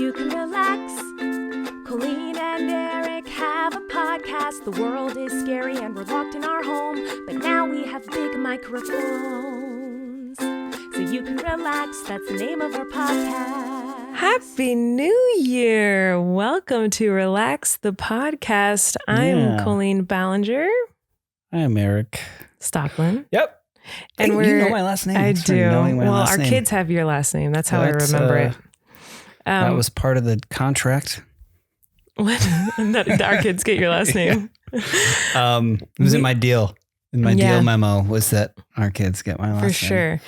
you can relax. Colleen and Erik have a podcast. The world is scary and we're locked in our home, but now we have big microphones, so you can relax. That's the name of our podcast. Happy New Year. Welcome to Relax the Podcast. I'm Colleen Ballinger. I'm Erik Stockland. Yep. And you know my last name. I Thanks for do. knowing my Well, last our name. kids have your last name. That's how I remember it. That was part of the contract. What? Our kids get your last name. It was in my deal. In my deal memo was that our kids get my last name. For sure.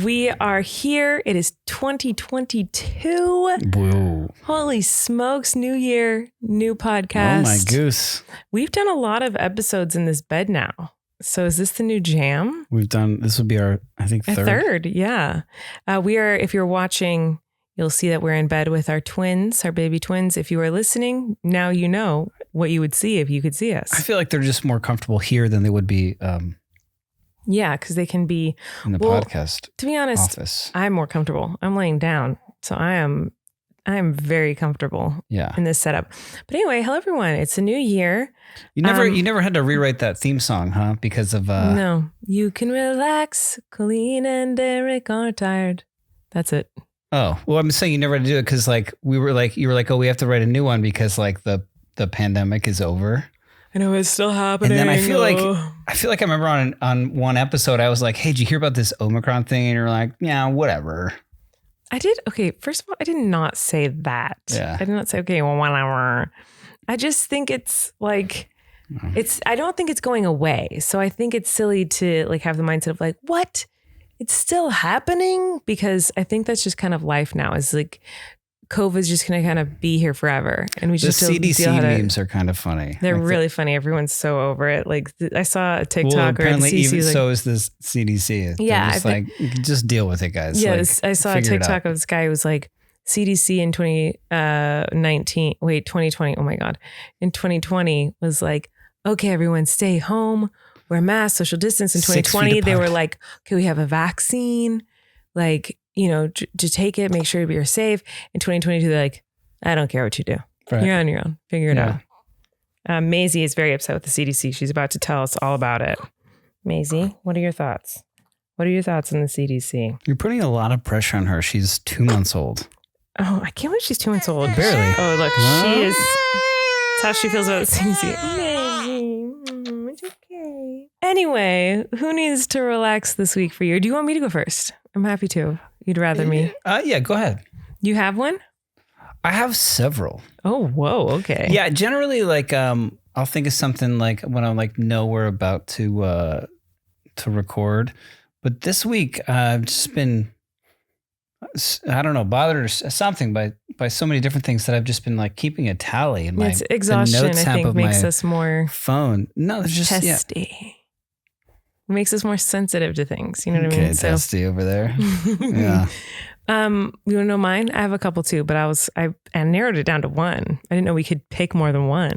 We are here. It is 2022. Whoa. Holy smokes. New year, new podcast. Oh my goose. We've done a lot of episodes in this bed now. So is this the new jam? This would be our, I think, third. Third, yeah. We are, if you're watching, you'll see that we're in bed with our twins, our baby twins. If you are listening, now you know what you would see if you could see us. I feel like they're just more comfortable here than they would be yeah, because they can be in the podcast. To be honest, office. I'm more comfortable. I'm laying down. So I am very comfortable in this setup. But anyway, hello everyone. It's a new year. You never had to rewrite that theme song, huh? Because of No. You can relax. Colleen and Erik are tired. That's it. Oh, well, I'm saying you never had to do it because you were like, oh, we have to write a new one because like the pandemic is over. I know it's still happening. And then I feel like I remember on one episode, I was like, hey, did you hear about this Omicron thing? And you're like, yeah, whatever. I did. Okay. First of all, I did not say that. Yeah. I did not say, okay, well, whatever. I just think it's like, I don't think it's going away. So I think it's silly to like have the mindset of like, what? It's still happening? Because I think that's just kind of life now. Is like COVID's just going to kind of be here forever. And we just the CDC memes are kind of funny. They're really funny. Everyone's so over it. Like I saw a TikTok or apparently the CDC, even so is this CDC. Yeah. Just deal with it, guys. Yes. I saw a TikTok of this guy who was like, CDC in 2020. Oh my God. In 2020 was like, okay, everyone stay home, wear masks, social distance. In 2020, they were like, okay, we have a vaccine, like, you know, to take it, make sure you're safe. In 2022, they're like, I don't care what you do. Right. You're on your own. Figure it out. Maisie is very upset with the CDC. She's about to tell us all about it. Maisie, what are your thoughts? What are your thoughts on the CDC? You're putting a lot of pressure on her. She's 2 months old. Oh, I can't believe she's 2 months old. Barely. Oh, look, she is. That's how she feels about the CDC. It's okay. Anyway, who needs to relax this week for you? Or do you want me to go first? I'm happy to. You'd rather me. Yeah, go ahead. You have one? I have several. Oh, whoa. Okay. Yeah, generally like I'll think of something like when I'm like, no, we're about to record. But this week I've just been, I don't know, bothered or something by so many different things that I've just been like keeping a tally in my it's exhaustion. I think makes us more phone. No, it's just testy. Yeah. It makes us more sensitive to things. You know what I mean? Okay, testy over there. Yeah. You want to know mine? I have a couple too, but I narrowed it down to one. I didn't know we could pick more than one.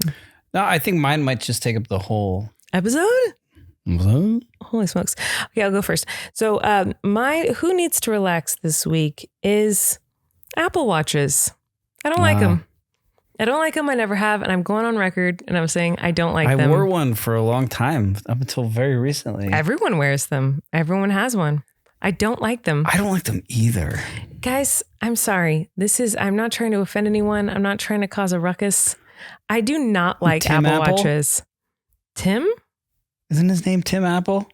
No, I think mine might just take up the whole episode. Mm-hmm. Holy smokes. Okay, I'll go first. So who needs to relax this week is Apple Watches. I don't like them. I don't like them. I never have. And I'm going on record and I'm saying I don't like them. I wore one for a long time up until very recently. Everyone wears them. Everyone has one. I don't like them. I don't like them either. Guys, I'm sorry. I'm not trying to offend anyone. I'm not trying to cause a ruckus. I do not like Apple Watches. Tim? Isn't his name Tim Apple?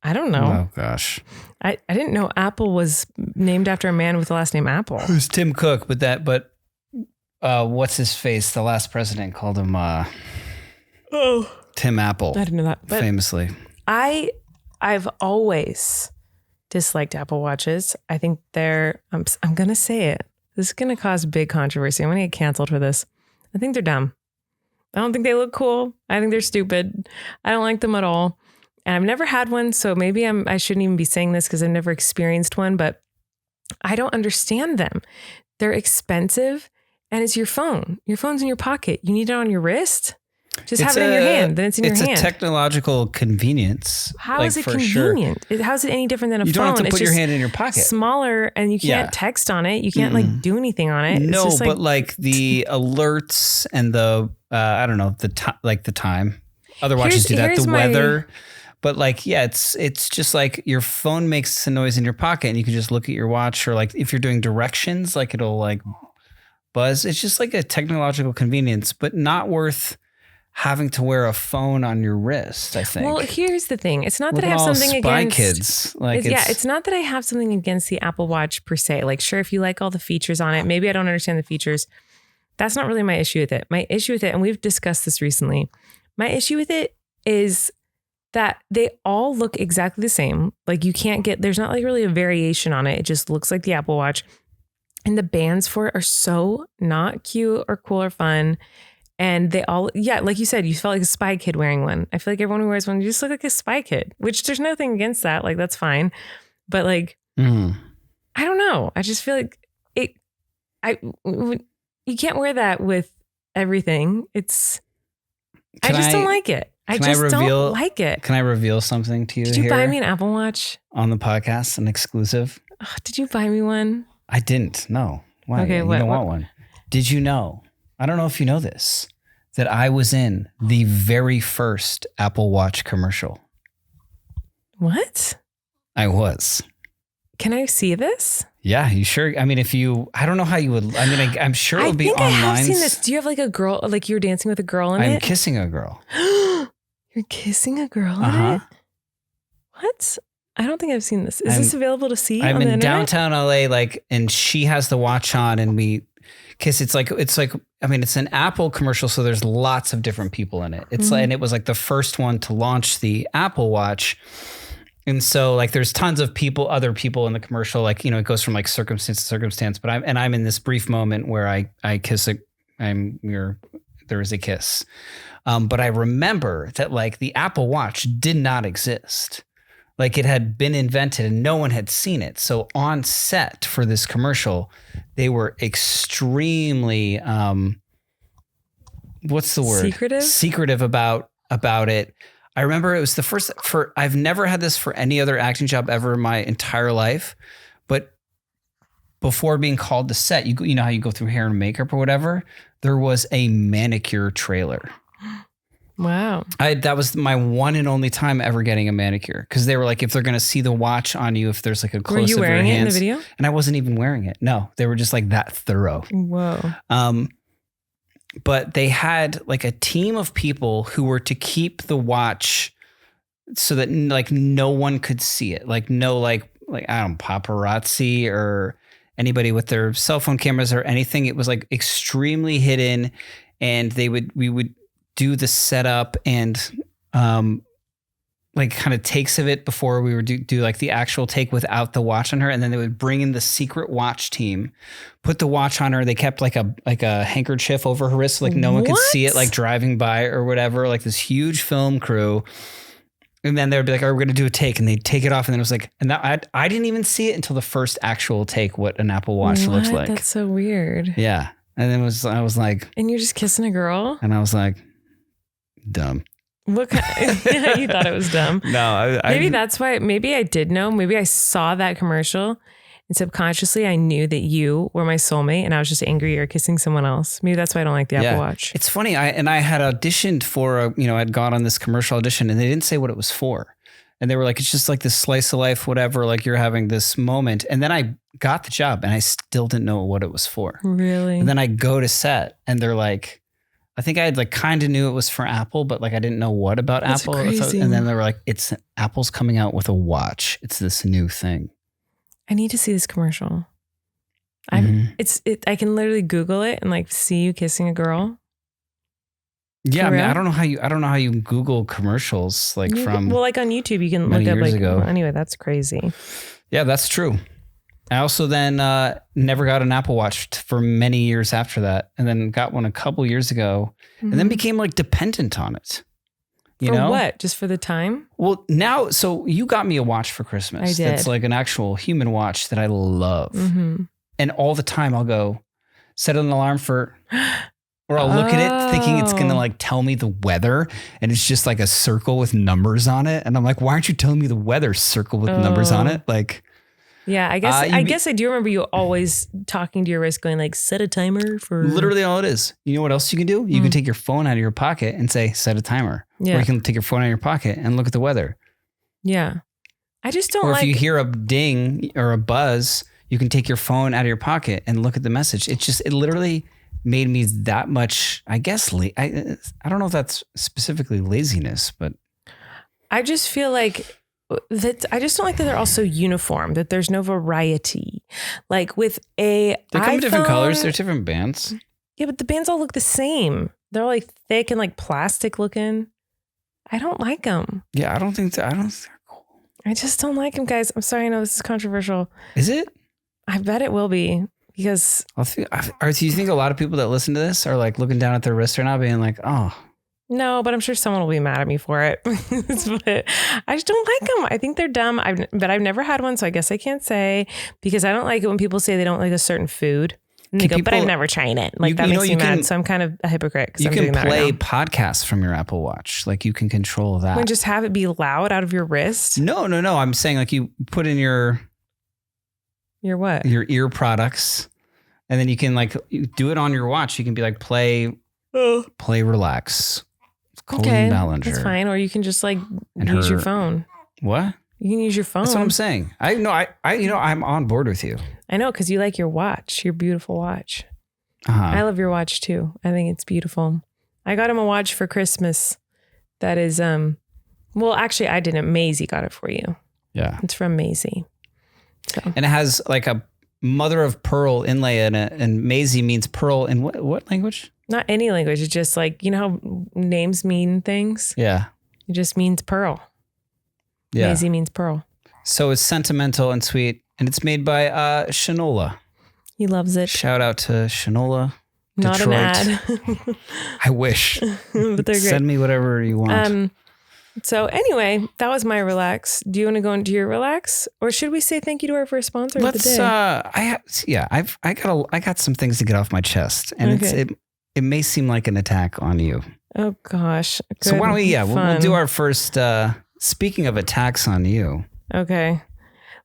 I don't know. Oh, gosh. I didn't know Apple was named after a man with the last name Apple. It was Tim Cook, but what's his face? The last president called him Tim Apple. I didn't know that. But famously. I've always disliked Apple Watches. I think I'm going to say it. This is going to cause big controversy. I'm going to get canceled for this. I think they're dumb. I don't think they look cool. I think they're stupid. I don't like them at all. And I've never had one, so maybe I shouldn't even be saying this because I've never experienced one, but I don't understand them. They're expensive and it's your phone. Your phone's in your pocket. You need it on your wrist. Just have it in your hand. Then it's in your hand. It's a technological convenience. How is it convenient? Sure. How is it any different than a phone? You don't have to put your hand in your pocket. Smaller, and you can't text on it. You can't like do anything on it. No, it's just but like the alerts and the I don't know, the time. Other watches do that. The weather. But like, yeah, it's just like your phone makes a noise in your pocket, and you can just look at your watch, or like if you're doing directions, like it'll like buzz. It's just like a technological convenience, but not worth having to wear a phone on your wrist, I think. Well, here's the thing. It's not that I have something against kids. Like it's not that I have something against the Apple Watch per se. Like, sure, if you like all the features on it, maybe I don't understand the features. That's not really my issue with it. My issue with it, and we've discussed this recently, my issue with it is that they all look exactly the same. Like there's not like really a variation on it. It just looks like the Apple Watch. And the bands for it are so not cute or cool or fun. And they all, like you said, you felt like a spy kid wearing one. I feel like everyone who wears one, you just look like a spy kid, which there's nothing against that. Like, that's fine. But like, I don't know. I just feel like you can't wear that with everything. I just don't like it. I just don't like it. Can I reveal something to you? Did you buy me an Apple Watch? On the podcast, an exclusive? Oh, did you buy me one? I didn't. No. Why? Okay, you don't want one. Did you know? I don't know if you know this, that I was in the very first Apple Watch commercial. What? I was. Can I see this? Yeah, you sure? I mean, I don't know how you would, I mean, I'm sure it'll be online. I think I have seen this. Do you have like a girl, like you're dancing with a girl in it? I'm kissing a girl. You're kissing a girl in it? What? I don't think I've seen this. Is this available to see on the internet? I'm in downtown LA, like, and she has the watch on and we kiss. It's like, I mean, it's an Apple commercial, so there's lots of different people in it. It's like, and it was like the first one to launch the Apple Watch. And so like there's tons of other people in the commercial, like, you know, it goes from like circumstance to circumstance, but I'm in this brief moment where I kiss there is a kiss. But I remember that like the Apple Watch did not exist. Like it had been invented and no one had seen it. So on set for this commercial, they were extremely, what's the word? Secretive about it. I remember it was the first I've never had this for any other acting job ever in my entire life, but before being called to set, you know how you go through hair and makeup or whatever, there was a manicure trailer. Wow. That was my one and only time ever getting a manicure, because they were like, if they're going to see the watch on you, if there's like a close of your hands. Were you wearing it in the video? And I wasn't even wearing it. No, they were just like that thorough. Whoa. But they had like a team of people who were to keep the watch so that like no one could see it. Like no, like I don't know, paparazzi or anybody with their cell phone cameras or anything. It was like extremely hidden, and we would do the setup and like kind of takes of it before we would do like the actual take without the watch on her. And then they would bring in the secret watch team, put the watch on her. They kept like a handkerchief over her wrist so like no one could see it, like driving by or whatever, like this huge film crew. And then they would be like, "Are we going to do a take?" And they'd take it off. And then it was like, and that I didn't even see it until the first actual take, what an Apple Watch looks like. That's so weird. Yeah. And then I was like, and you're just kissing a girl? And I was like, dumb. What kind you thought it was dumb? No, maybe that's why. Maybe I did know. Maybe I saw that commercial, and subconsciously I knew that you were my soulmate, and I was just angry you're kissing someone else. Maybe that's why I don't like the Apple Watch. It's funny. I had auditioned for I'd gone on this commercial audition, and they didn't say what it was for, and they were like, it's just like this slice of life, whatever. Like you're having this moment, and then I got the job, and I still didn't know what it was for. Really? And then I go to set, and they're like, I think I had like kind of knew it was for Apple, but like I didn't know what about That's Apple. Crazy. And then they were like, Apple's coming out with a watch. It's this new thing. I need to see this commercial. I can literally Google it and like see you kissing a girl. Yeah, I mean, I don't know how you Google commercials like from like on YouTube you can look up like ago. Well, anyway, that's crazy. Yeah, that's true. I also then never got an Apple Watch for many years after that, and then got one a couple years ago, and then became like dependent on it. You know what? Just for the time? Well, now, so you got me a watch for Christmas. I did. That's like an actual human watch that I love, and all the time I'll go set an alarm for Or I'll look at it thinking it's going to like tell me the weather, and it's just like a circle with numbers on it. And I'm like, why aren't you telling me the weather circle with numbers on it? Like, yeah, I guess I do remember you always talking to your wrist going like, set a timer for. Literally all it is. You know what else you can do? You can take your phone out of your pocket and say, set a timer. Yeah. Or you can take your phone out of your pocket and look at the weather. Yeah. I just don't Or like. if you hear a ding or a buzz, you can take your phone out of your pocket and look at the message. It literally made me that much, I guess, I don't know if that's specifically laziness, but. I just feel like that. I just don't like that they're all so uniform, that there's no variety. Like with a They come in different iPhone- colors. They're different bands. Yeah, but the bands all look the same. They're like thick and like plastic looking. I don't like them. Yeah, I don't think they're cool. I just don't like them, guys. I'm sorry. I know this is controversial. Is it? I bet it will be because. Do you think a lot of people that listen to this are like looking down at their wrist right now being like, oh. No, but I'm sure someone will be mad at me for it. But I just don't like them. I think they're dumb. But I've never had one, so I guess I can't say, because I don't like it when people say they don't like a certain food. And they go, but I've never tried it. Like that makes me mad. So I'm kind of a hypocrite. You can play podcasts from your Apple Watch. Like you can control that. And just have it be loud out of your wrist. No. I'm saying like you put in your what? Your ear products, and then you can like you do it on your watch. You can be like play, relax. Colleen Ballinger. That's fine. Or you can just like use your phone. What? You can use your phone. That's what I'm saying. I'm on board with you. I know, because you like your watch, your beautiful watch. I love your watch too. I think it's beautiful. I got him a watch for Christmas. That is, well, actually I didn't. Maisie got it for you. Yeah. It's from Maisie. So. And it has like a mother of pearl inlay in it. And Maisie means pearl in what language? Not any language. It's just like, you know how names mean things? Yeah. It just means pearl. Yeah. Maisie means pearl. So it's sentimental and sweet. And it's made by Shinola. He loves it. Shout out to Shinola. Not Detroit. an ad. I wish. But they're great. Send me whatever you want. So anyway, that was my relax. Do you want to go into your relax, or should we say thank you to our first sponsor of the day? I got some things to get off my chest, and it may seem like an attack on you. Oh gosh. Good. So why don't we'll do our first. Speaking of attacks on you. Okay.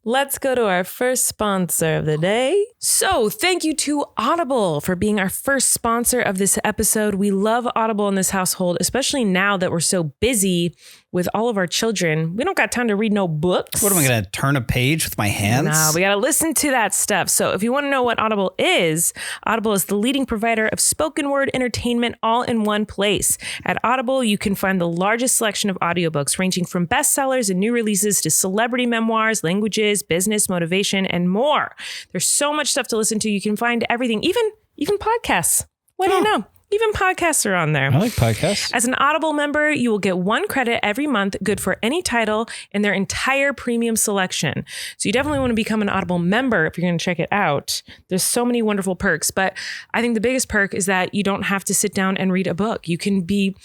Let's go to our first sponsor of the day. So thank you to Audible for being our first sponsor of this episode. We love Audible in this household, especially now that we're so busy with all of our children. We don't got time to read no books. What am I going to turn a page with my hands? No, we got to listen to that stuff. So if you want to know what Audible is the leading provider of spoken word entertainment all in one place. At Audible, you can find the largest selection of audiobooks ranging from bestsellers and new releases to celebrity memoirs, languages, business, motivation, and more. There's so much stuff to listen to. You can find everything, even podcasts. What do you know? Even podcasts are on there. I like podcasts. As an Audible member, you will get 1 credit every month, good for any title in their entire premium selection. So you definitely want to become an Audible member if you're going to check it out. There's so many wonderful perks, but I think the biggest perk is that you don't have to sit down and read a book. You can be,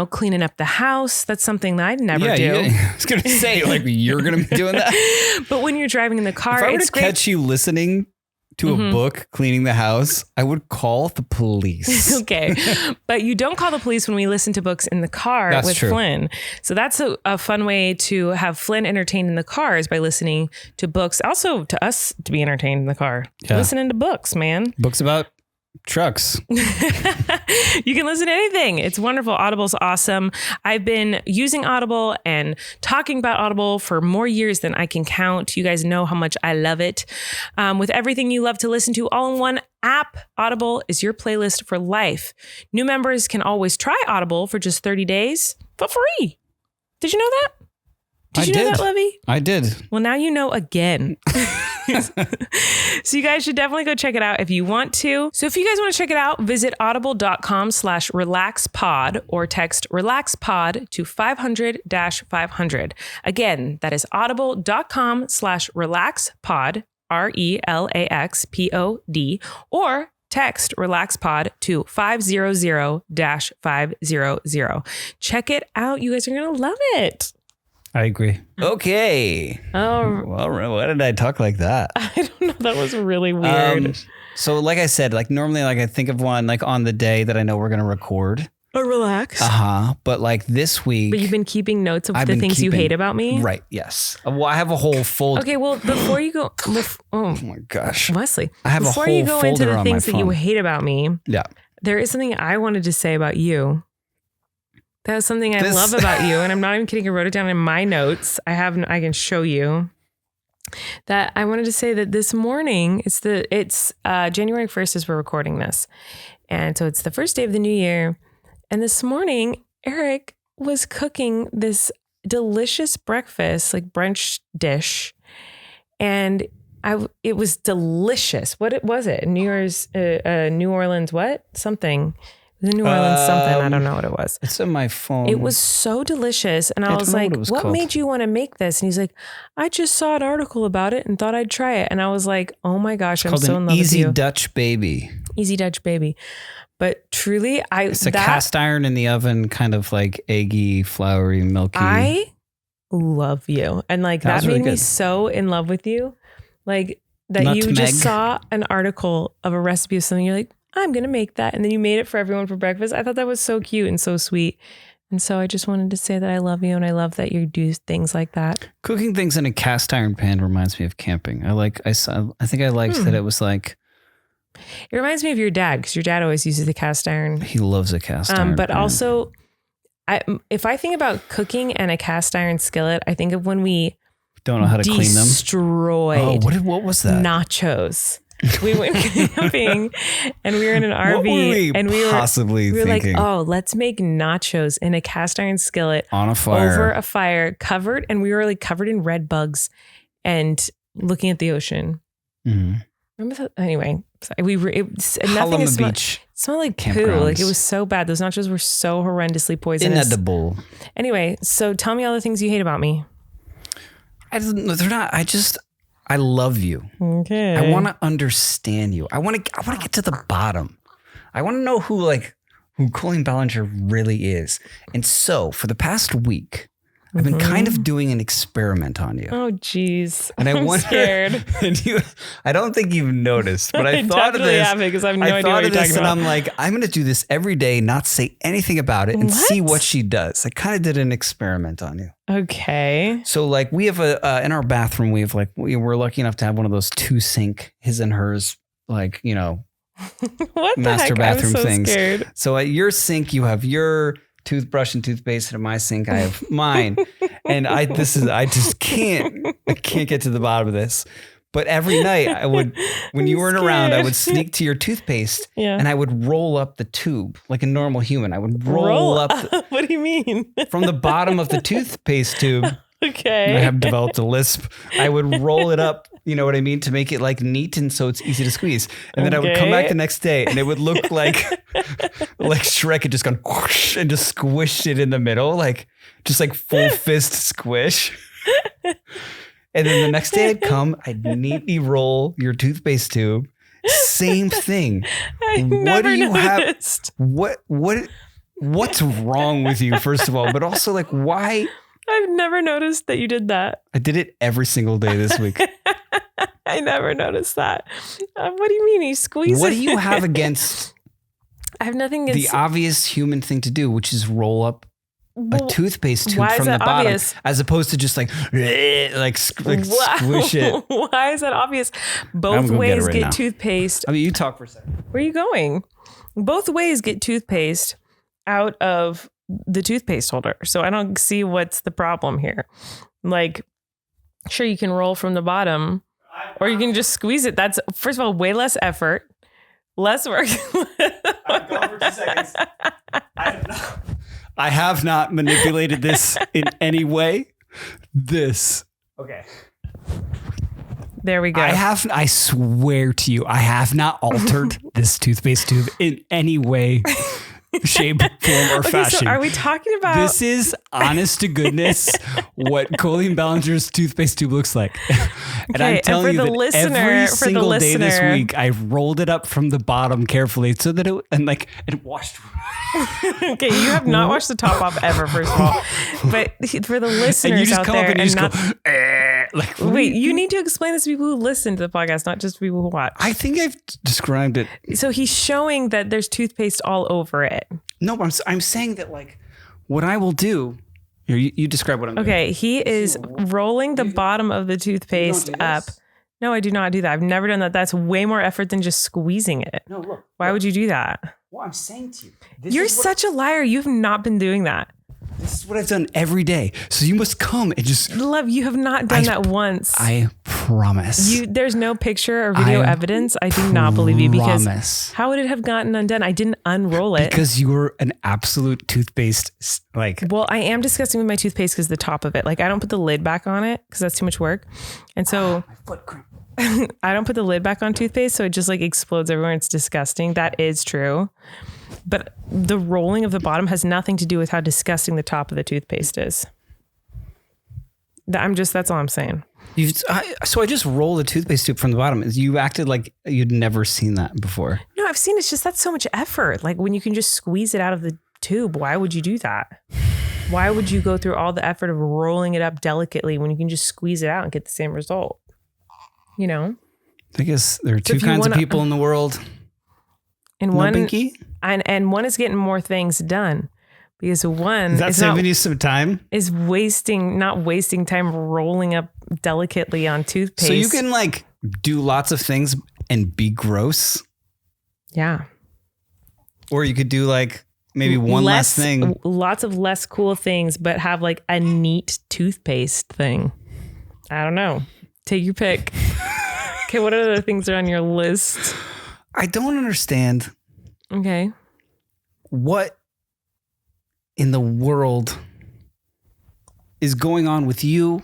cleaning up the house. That's something that I'd never do. I was going to say, like, you're going to be doing that. But when you're driving in the car, if I were to catch you listening to a book, cleaning the house, I would call the police. Okay. But you don't call the police when we listen to books in the car with Flynn. So that's a fun way to have Flynn entertained in the car, is by listening to books. Also to us to be entertained in the car. Yeah. Listening to books, man. Books about trucks. You can listen to anything. It's wonderful. Audible's awesome. I've been using Audible and talking about Audible for more years than I can count. You guys know how much I love it. With everything you love to listen to all in one app, Audible is your playlist for life. New members can always try Audible for just 30 days for free. Did you know that? Did you know that, Levy? I did. Well, now you know again. So you guys should definitely go check it out if you want to. So if you guys want to check it out, visit audible.com/relaxpod or text relaxpod to 500-500. Again, that is audible.com/relaxpod, RELAXPOD, or text relaxpod to 500-500. Check it out. You guys are going to love it. I agree. Okay. Oh, well, why did I talk like that? I don't know. That was really weird. So like I said, like normally like I think of one like on the day that I know we're going to record. Or relax. But like this week. But you've been keeping notes of the things you hate about me? Right. Yes. Well, I have a whole folder. Okay. Well, before you go. Oh my gosh. Wesley. I have before a whole you go folder into the on things my that you phone. hate about me. Yeah. There is something I wanted to say about you. That was something I love about you. And I'm not even kidding. I wrote it down in my notes. I can show you. That I wanted to say that this morning, it's January 1st as we're recording this. And so it's the first day of the new year. And this morning, Erik was cooking this delicious breakfast, like brunch dish. And it was delicious. What was it? New Orleans what? Something. It was New Orleans something. I don't know what it was. It's in my phone. It was so delicious. And I was like, what made you want to make this? And he's like, I just saw an article about it and thought I'd try it. And I was like, oh my gosh, I'm so in love with you. Easy Dutch baby. Easy Dutch baby. But truly, it's a cast iron in the oven, kind of like eggy, floury, milky. I love you. And like that made me so in love with you. Like that you just saw an article of a recipe of something. You're like, I'm going to make that. And then you made it for everyone for breakfast. I thought that was so cute and so sweet. And so I just wanted to say that I love you and I love that you do things like that. Cooking things in a cast iron pan reminds me of camping. I think I liked that it was like. It reminds me of your dad because your dad always uses the cast iron. He loves a cast iron But pan. also, if I think about cooking and a cast iron skillet, I think of when we don't know how to clean them. Destroyed. Oh, what was that? Nachos. We went camping and we were in an RV what were and we were thinking? like, oh, let's make nachos in a cast iron skillet on a fire over a fire covered. And we were like covered in red bugs and looking at the ocean. Mm-hmm. Remember that? Anyway, nothing is smelled like poo. Like it was so bad. Those nachos were so horrendously poisonous. Inedible. Anyway, so tell me all the things you hate about me. They're not. I love you. Okay. I want to understand you. I want to get to the bottom. I want to know who Colleen Ballinger really is. And so for the past week, I've been kind of doing an experiment on you. Oh, geez. And I'm scared. And I don't think you've noticed, but I thought of this. Because I have no idea what you're talking about. And I'm like, I'm going to do this every day, not say anything about it, and see what she does. I kind of did an experiment on you. Okay. So like we have in our bathroom, we have we're lucky enough to have one of those 2-sink, his and hers, like, you know, what master the heck? bathroom I'm so things. Scared. So at your sink, you have your toothbrush and toothpaste, and at my sink, I have mine. And I just can't get to the bottom of this. But every night when you weren't around, I would sneak to your toothpaste and I would roll up the tube like a normal human. I would roll up. What do you mean? From the bottom of the toothpaste tube. Okay. I have developed a lisp. I would roll it up, you know what I mean, to make it like neat and so it's easy to squeeze. And then I would come back the next day and it would look like Shrek had just gone whoosh and just squished it in the middle, like just like full fist squish. And then the next day I'd come, I'd neatly roll your toothpaste tube. Same thing. Noticed. What's wrong with you, first of all? But also like, why? I've never noticed that you did that. I did it every single day this week. I never noticed that. What do you mean? You squeeze it? What do you have against? I have nothing against the obvious human thing to do, which is roll up a toothpaste tube from the bottom, obvious? As opposed to just like squish it. Why is that obvious? Both ways get toothpaste. I mean, you talk for a second. Where are you going? Both ways get toothpaste out of the toothpaste holder. So I don't see what's the problem here. Like, sure, you can roll from the bottom or you can just squeeze it. That's, first of all, way less effort, less work. I've gone for 2 seconds. I have not manipulated this in any way. Okay. There we go. I swear to you, I have not altered this toothpaste tube in any way, shape, form, or fashion. So are we talking about... This is, honest to goodness, what Colleen Ballinger's toothpaste tube looks like. And I'm telling you that every single day this week, I rolled it up from the bottom carefully so that it washed. Okay, you have not washed the top off ever, first of all. But for the listeners out there, Like, wait, you need to explain this to people who listen to the podcast, not just people who watch. I think I've described it. So he's showing that there's toothpaste all over it. No, but I'm saying that like what I will do. Here, you describe what I'm doing. Okay, he is rolling the bottom of the toothpaste up. No, I do not do that. I've never done that. That's way more effort than just squeezing it. No, look. Why would you do that? Well, I'm saying to you. You're such a liar. You've not been doing that. This is what I've done every day. So you must come and just... Love, you have not done that once. I promise. There's no picture or video evidence. I do not believe you because how would it have gotten undone? I didn't unroll it. Because you were an absolute toothpaste, like... Well, I am disgusting with my toothpaste because the top of it. Like, I don't put the lid back on it because that's too much work. And so... my foot cramp. I don't put the lid back on toothpaste, so it just like explodes everywhere. It's disgusting. That is true. But the rolling of the bottom has nothing to do with how disgusting the top of the toothpaste is. That's all I'm saying. So I just rolled a toothpaste tube from the bottom. You acted like you'd never seen that before. No, I've seen it. It's just that's so much effort. Like when you can just squeeze it out of the tube, why would you do that? Why would you go through all the effort of rolling it up delicately when you can just squeeze it out and get the same result? You know? I guess there are two kinds of people in the world. And no one binky? And one is getting more things done. Because one is that saving you some time? Is not wasting time rolling up delicately on toothpaste. So you can like do lots of things and be gross. Yeah. Or you could do like maybe one less thing. Lots of less cool things, but have like a neat toothpaste thing. I don't know. Take your pick. Okay, what other things are on your list? I don't understand. Okay. What in the world is going on with you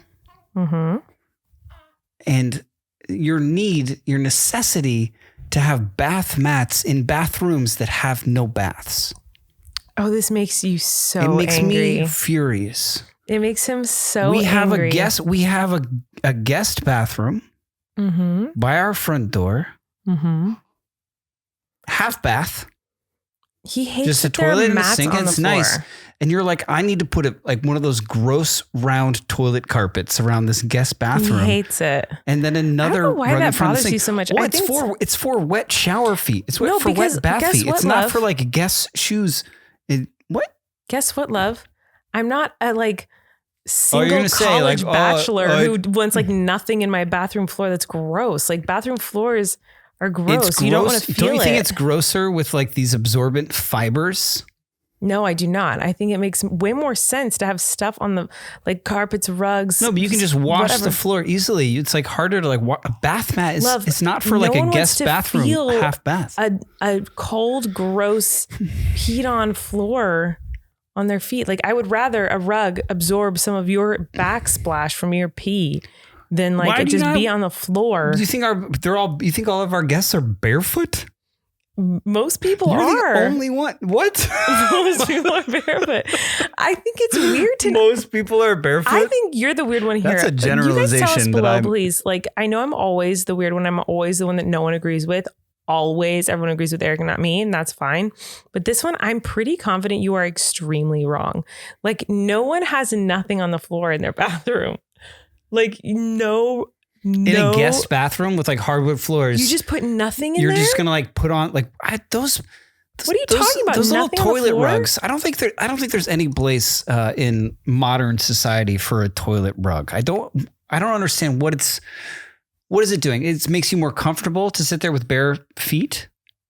and your necessity to have bath mats in bathrooms that have no baths? Oh, this makes you so angry. It makes me furious. It makes him so angry. We have a guest bathroom by our front door. Half bath. He hates just a toilet and a sink, and it's nice. And you're like, I need to put it like one of those gross round toilet carpets around this guest bathroom. He hates it. And then another. I don't know why that bothers you so much. Well, it's for wet shower feet. It's for wet bath feet. It's not for like guest shoes. What? Guess what, love? I'm not a like single college bachelor who wants like nothing in my bathroom floor that's gross. Like bathroom floors are gross. You don't want to feel it. Don't you think it's grosser with like these absorbent fibers? No, I do not. I think it makes way more sense to have stuff on the like carpets, rugs. No, but you can just wash the floor easily. It's like harder to like a bath mat is. Love, it's not for like a guest bathroom half bath. A cold, gross, peed on floor on their feet. Like I would rather a rug absorb some of your backsplash from your pee than like it just be on the floor. Do you think you think all of our guests are barefoot? Most people You're are. The only one. What? Most people are barefoot. I think it's weird to. Most people are barefoot. I think you're the weird one here. That's a generalization. You guys tell us below, please. Like I know I'm always the weird one. I'm always the one that no one agrees with. Always, everyone agrees with Erik and not me, and that's fine. But this one, I'm pretty confident you are extremely wrong. Like no one has nothing on the floor in their bathroom. Like no. In a guest bathroom with like hardwood floors. You just put nothing in there? You're just going to like put on like those. What are you talking about? Those little toilet rugs. I don't think there's any place in modern society for a toilet rug. I don't understand what is it doing? It makes you more comfortable to sit there with bare feet.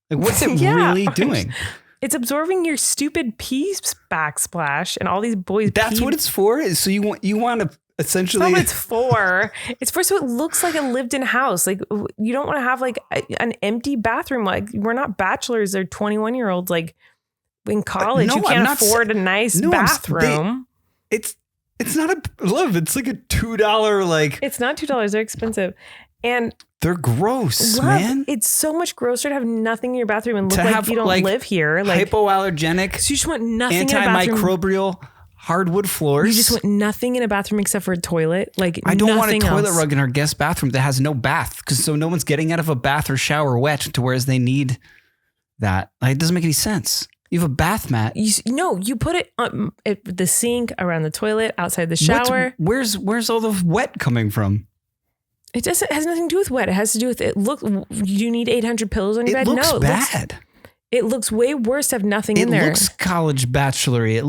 Like what's it really doing? It's absorbing your stupid pee backsplash and all these boys. That's what it's for. So you want to essentially. That's what it's for. It's for so it looks like a lived-in house. Like you don't want to have like an empty bathroom. Like we're not bachelors. They're 21-year-olds. Like in college, you can't afford a nice bathroom. It's not a love. It's like a $2 like. It's not $2. They're expensive. And they're gross, man. It's so much grosser to have nothing in your bathroom and look like you don't live here. Like hypoallergenic, so you just want nothing in a bathroom. Antimicrobial hardwood floors. You just want nothing in a bathroom except for a toilet. Like I don't want a toilet rug in our guest bathroom that has no bath so no one's getting out of a bath or shower wet to whereas they need that. Like, it doesn't make any sense. You have a bath mat. You put it on the sink, around the toilet, outside the shower. Where's all the wet coming from? It has nothing to do with wet. It has to do with it. Look, you need 800 pillows on your bed. It looks bad. It looks way worse to have nothing in there. It looks college bachelory. It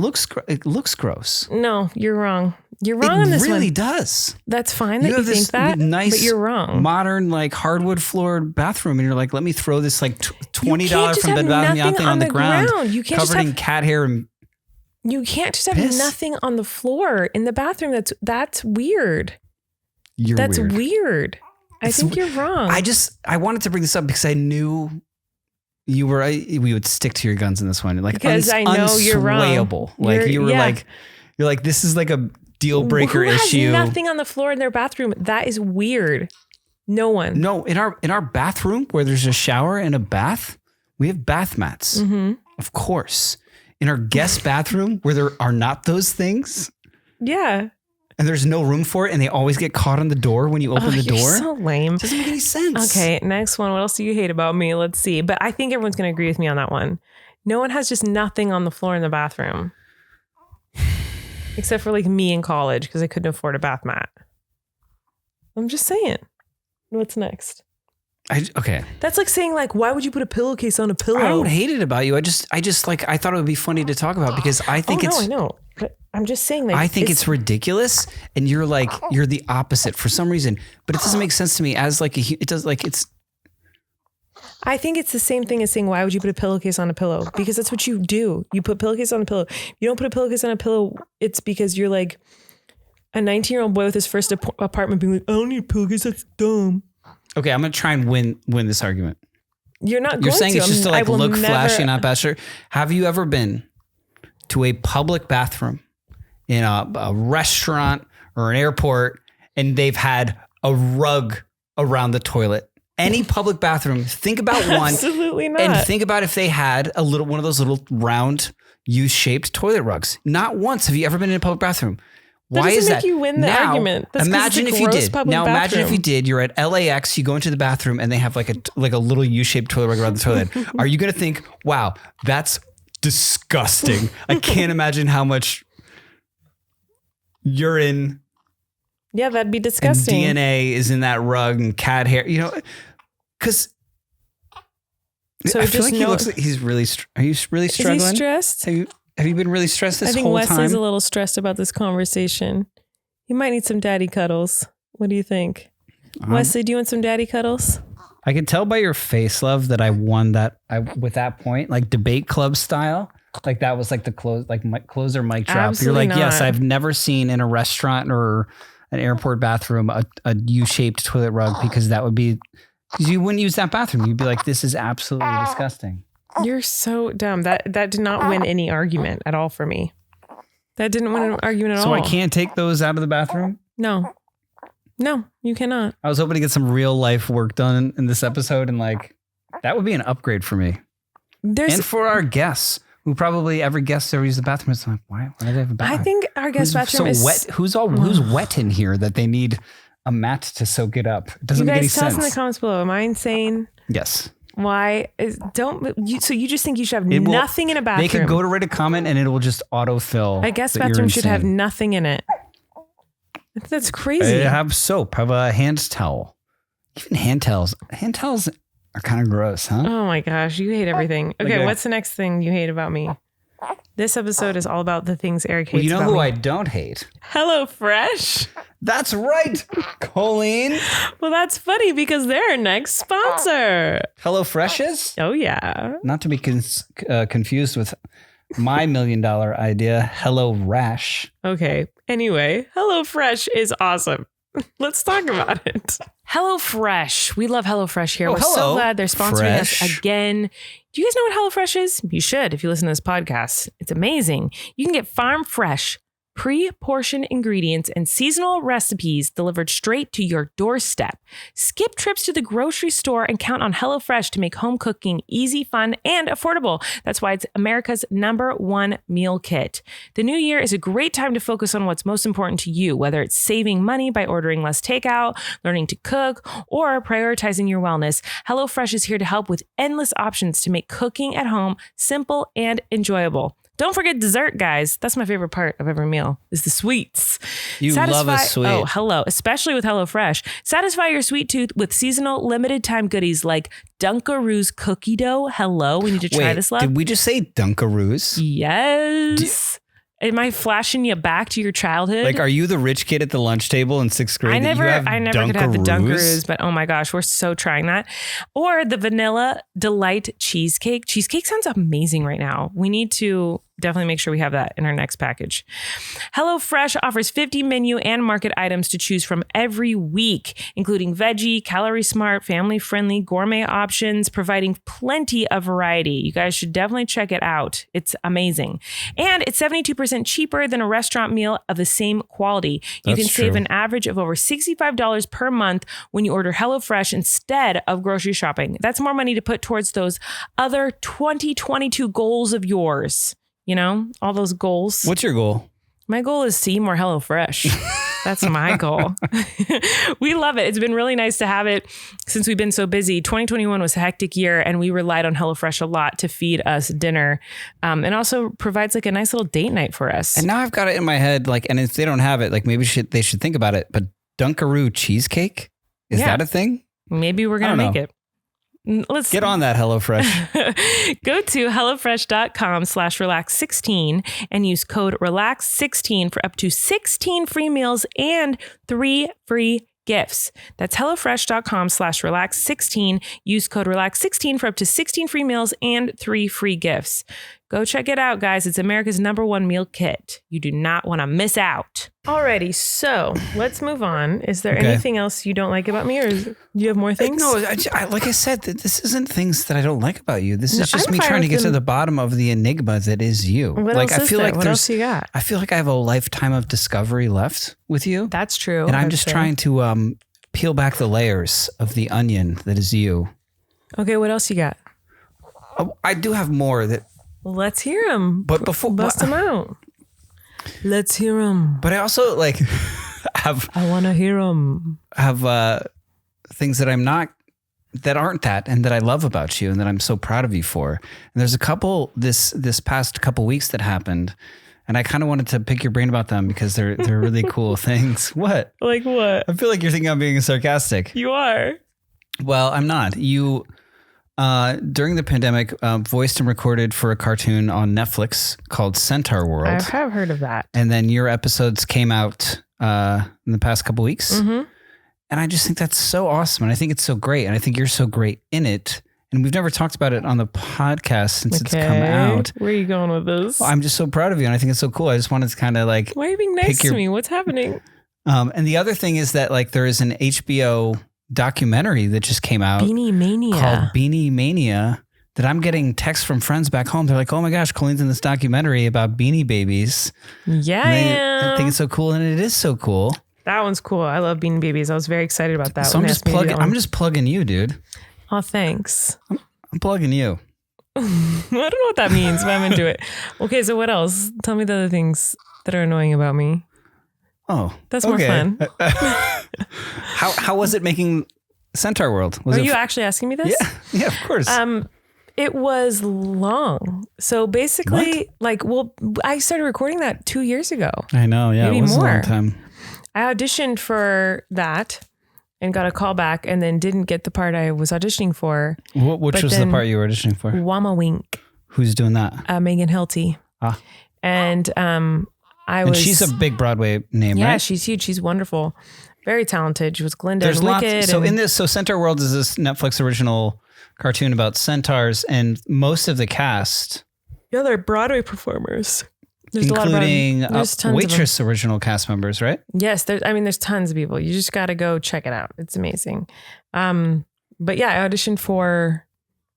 looks gross. No, you're wrong. You're wrong on this one. It really does. That's fine that you think that, nice, but you're wrong. Modern, like hardwood floored bathroom, and you're like, let me throw this like $20 from Bed Bath & Beyond thing on the ground. You can't covered in cat hair and you can't just have nothing on the floor in the bathroom. That's weird. That's weird. I think you're wrong. I wanted to bring this up because I knew you were. We would stick to your guns in this one, like because I know you're wrong. Like you're like this is like a deal breaker issue. Has nothing on the floor in their bathroom. That is weird. No one. No, in our bathroom where there's a shower and a bath, we have bath mats. Mm-hmm. Of course. In our guest bathroom where there are not those things. Yeah. And there's no room for it, and they always get caught on the door when you open the door. You're so lame. It doesn't make any sense. Okay, next one. What else do you hate about me? Let's see. But I think everyone's going to agree with me on that one. No one has just nothing on the floor in the bathroom. Except for like me in college, because I couldn't afford a bath mat. I'm just saying. What's next? Okay. That's like saying like, why would you put a pillowcase on a pillow? I don't hate it about you. I just like, I thought it would be funny to talk about because I think I know. But I'm just saying like, I think it's ridiculous. And you're like, you're the opposite for some reason, but it doesn't make sense to me as like it does like it's. I think it's the same thing as saying, why would you put a pillowcase on a pillow? Because that's what you do. You put pillowcase on a pillow. You don't put a pillowcase on a pillow. It's because you're like a 19-year-old boy with his first apartment being like, I don't need a pillowcase. That's dumb. Okay, I'm going to try and win this argument. You're not going to. You're saying it's just to like look flashy, not bachelor. Have you ever been to a public bathroom in a restaurant or an airport and they've had a rug around the toilet? Any public bathroom, think about one. Absolutely not. And think about if they had one of those little round U-shaped toilet rugs. Not once have you ever been in a public bathroom. Why is that? Make you win the argument. That's imagine if you did. Now imagine if you did. You're at LAX. You go into the bathroom and they have like a little U-shaped toilet rug around the toilet. Are you going to think, "Wow, that's disgusting"? I can't imagine how much urine. Yeah, that'd be disgusting. And DNA is in that rug and cat hair. You know, because. So I feel like he looks like he's really. Are you really struggling? Is he stressed? Have you been really stressed this whole time? I think Wesley's a little stressed about this conversation. He might need some daddy cuddles. What do you think? Wesley, do you want some daddy cuddles? I can tell by your face, love, that I won that with that point, like debate club style. Like that was like the closer mic drop. Absolutely You're like, not. yes, I've never seen in a restaurant or an airport bathroom a U-shaped toilet rug because that would be, because you wouldn't use that bathroom. You'd be like, this is absolutely disgusting. You're so dumb. That did not win any argument at all for me. That didn't win an argument at all. So I can't take those out of the bathroom? No, you cannot. I was hoping to get some real life work done in this episode, and like that would be an upgrade for me. And for our guests, who probably every guest ever used the bathroom. It's like, why do they have a bathroom? I think our guest bathroom is wet. Who's wet in here that they need a mat to soak it up? It doesn't make any sense. You guys tell us in the comments below. Am I insane? Yes. Why so you just think you should have nothing in a bathroom? They could go to write a comment and it will just autofill. I guess bathroom should have nothing in it. That's crazy. Have soap. Have a hand towel. Even hand towels. Hand towels are kind of gross, huh? Oh my gosh, you hate everything. Okay, what's the next thing you hate about me? This episode is all about the things Erik hates about me. You know who I don't hate? HelloFresh. That's right, Colleen. Well, that's funny because they're our next sponsor. HelloFresh is? Oh, yeah. Not to be confused with my $1 million idea, HelloRash. Okay. Anyway, HelloFresh is awesome. Let's talk about it. HelloFresh. We love HelloFresh here. We're so glad they're sponsoring us again. Do you guys know what HelloFresh is? You should if you listen to this podcast. It's amazing. You can get farm fresh, pre-portioned ingredients and seasonal recipes delivered straight to your doorstep. Skip trips to the grocery store and count on HelloFresh to make home cooking easy, fun, and affordable. That's why it's America's #1 meal kit. The new year is a great time to focus on what's most important to you, whether it's saving money by ordering less takeout, learning to cook, or prioritizing your wellness. HelloFresh is here to help with endless options to make cooking at home simple and enjoyable. Don't forget dessert, guys. That's my favorite part of every meal is the sweets. You love a sweet. Oh, hello. Especially with HelloFresh. Satisfy your sweet tooth with seasonal limited time goodies like Dunkaroos cookie dough. Hello. We need to try this, love. Did we just say Dunkaroos? Yes. Am I flashing you back to your childhood? Like, are you the rich kid at the lunch table in 6th grade? I never could have the Dunkaroos, but oh my gosh, we're so trying that. Or the Vanilla Delight Cheesecake. Cheesecake sounds amazing right now. We need to definitely make sure we have that in our next package. HelloFresh offers 50 menu and market items to choose from every week, including veggie, calorie smart, family friendly, gourmet options, providing plenty of variety. You guys should definitely check it out. It's amazing. And it's 72% cheaper than a restaurant meal of the same quality. You can save an average of over $65 per month when you order HelloFresh instead of grocery shopping. That's more money to put towards those other 2022 goals of yours. You know, all those goals. What's your goal? My goal is to eat more HelloFresh. That's my goal. We love it. It's been really nice to have it since we've been so busy. 2021 was a hectic year and we relied on HelloFresh a lot to feed us dinner. And also provides like a nice little date night for us. And now I've got it in my head, like, and if they don't have it, like maybe they should think about it. But Dunkaroo cheesecake? Is that a thing? Maybe we're going to make it. Let's get on that, HelloFresh. Go to HelloFresh.com/relax16 and use code relax16 for up to 16 free meals and 3 free gifts. That's HelloFresh.com/relax16. Use code relax16 for up to 16 free meals and 3 free gifts. Go check it out, guys. It's America's #1 meal kit. You do not want to miss out. Alrighty, so let's move on. Is there anything else you don't like about me, or do you have more things? No, like I said, this isn't things that I don't like about you. This is just me trying to get to the bottom of the enigma that is you. What else is there? What else you got? I feel like I have a lifetime of discovery left with you. That's true. And I'm just trying to peel back the layers of the onion that is you. Okay, what else you got? I do have more that. Let's hear them. But before bust them out. Let's hear them. But I also like have. I want to hear them. Have things that that aren't that, and that I love about you, and that I'm so proud of you for. And there's a couple this past couple weeks that happened, and I kind of wanted to pick your brain about them because they're really cool things. What? Like what? I feel like you're thinking I'm being sarcastic. You are. Well, I'm not. You. During the pandemic, voiced and recorded for a cartoon on Netflix called Centaur World. I have heard of that. And then your episodes came out in the past couple weeks. Mm-hmm. And I just think that's so awesome. And I think it's so great. And I think you're so great in it. And we've never talked about it on the podcast since it's come out. Where are you going with this? Well, I'm just so proud of you. And I think it's so cool. I just wanted to kind of like... Why are you being nice to me? What's happening? And the other thing is that like there is an HBO... documentary that just came out called Beanie Mania that I'm getting texts from friends back home. They're like, oh my gosh, Colleen's in this documentary about Beanie Babies. Yeah. I think it's so cool. And it is so cool. That one's cool. I love Beanie Babies. I was very excited about that. So I'm just plugging you, dude. Oh, thanks. I'm plugging you. I don't know what that means, but I'm into it. Okay. So what else? Tell me the other things that are annoying about me. Oh, that's more fun. How was it making Centaur World? Are you actually asking me this? Yeah, of course. It was long. So basically, I started recording that 2 years ago. I know. Yeah, maybe it was more. a long time. I auditioned for that and got a call back, and then didn't get the part I was auditioning for. Which was the part you were auditioning for? Wama Wink. Who's doing that? Megan Hilty. And she's a big Broadway name, right? Yeah, she's huge. She's wonderful. Very talented. She was Glinda and Wicked. So Centaur World is this Netflix original cartoon about centaurs, and most of the cast. Yeah, they're Broadway performers. There's including a lot of Waitress original cast members, right? Yes, there's tons of people. You just got to go check it out. It's amazing. But yeah, I auditioned for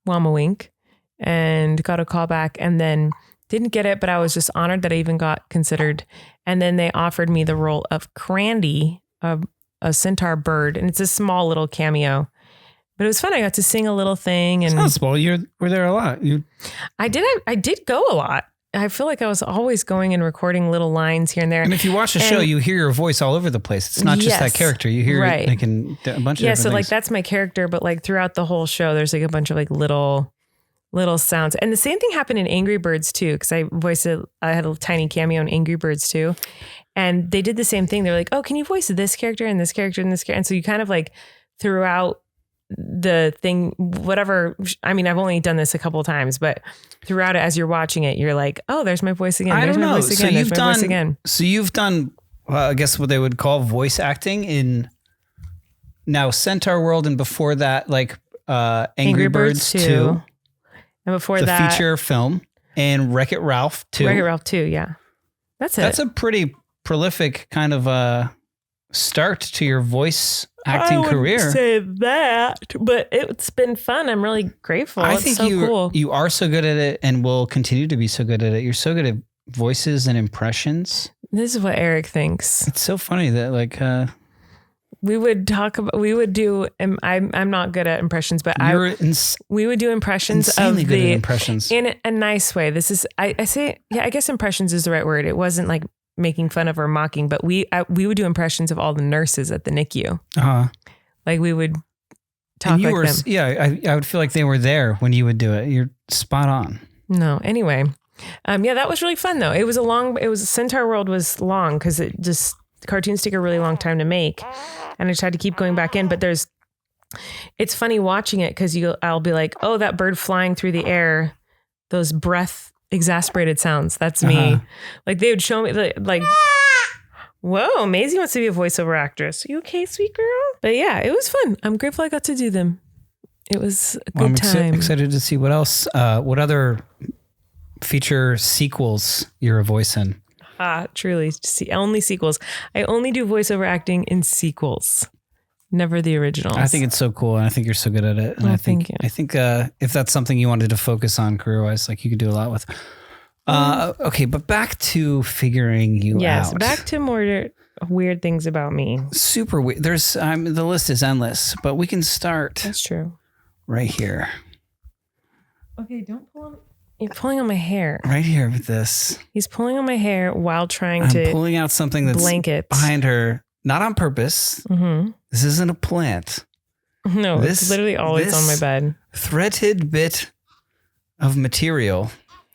Wama Wink and got a call back, and then Didn't get it, but I was just honored that I even got considered. And then they offered me the role of Crandy, a centaur bird. And it's a small little cameo. But it was fun. I got to sing a little thing. And it's not small. You were there a lot. I did go a lot. I feel like I was always going and recording little lines here and there. And if you watch the show, you hear your voice all over the place. It's not just that character. You hear it like in a bunch of different so like things. that's my character, but like throughout the whole show, there's like a bunch of like little sounds. And the same thing happened in Angry Birds too, because I had a tiny cameo in Angry Birds too. And they did the same thing. They were like, oh, can you voice this character and this character and this character? And so you kind of like throughout the thing, whatever. I mean, I've only done this a couple of times, but throughout it, as you're watching it, you're like, oh, there's my voice again. There's my voice again. There's my voice again. So you've done, I guess what they would call voice acting in now Centaur World, and before that, like Angry Birds 2. And before the that, feature film, and Wreck-It Ralph 2. Wreck-It Ralph 2, yeah. That's a pretty prolific kind of start to your voice acting career. I wouldn't say that, but it's been fun. I'm really grateful. I it's think so cool. You are so good at it and will continue to be so good at it. You're so good at voices and impressions. This is what Erik thinks. It's so funny that like we would do. I'm not good at impressions, but we would do impressions insanely of good at impressions in a nice way. This is I say, yeah, I guess impressions is the right word. It wasn't like making fun of or mocking, but we would do impressions of all the nurses at the NICU. Like we would talk like them. Yeah, I would feel like they were there when you would do it. You're spot on. No, anyway. Yeah, that was really fun though. Centaur World was long because cartoons take a really long time to make. And I just had to keep going back in, but it's funny watching it because I'll be like, oh, that bird flying through the air, those breath exasperated sounds. That's me. Like they would show me like, whoa, Maisie wants to be a voiceover actress. You okay, sweet girl? But yeah, it was fun. I'm grateful I got to do them. It was a good time. I'm excited to see what else, what other feature sequels you're a voice in. Truly. Only sequels. I only do voiceover acting in sequels, never the originals. I think it's so cool, and I think you're so good at it. And I think if that's something you wanted to focus on career-wise, like you could do a lot with. Okay, but back to figuring you out. Yes, back to more weird things about me. Super weird. The list is endless, but we can start. That's true. Right here. Okay, don't pull on. You're pulling on my hair. Right here with this. He's pulling on my hair while trying I'm to pulling out something that's blanket behind her, not on purpose. Mm-hmm. This isn't a plant. No, it's literally always on my bed. Threaded bit of material.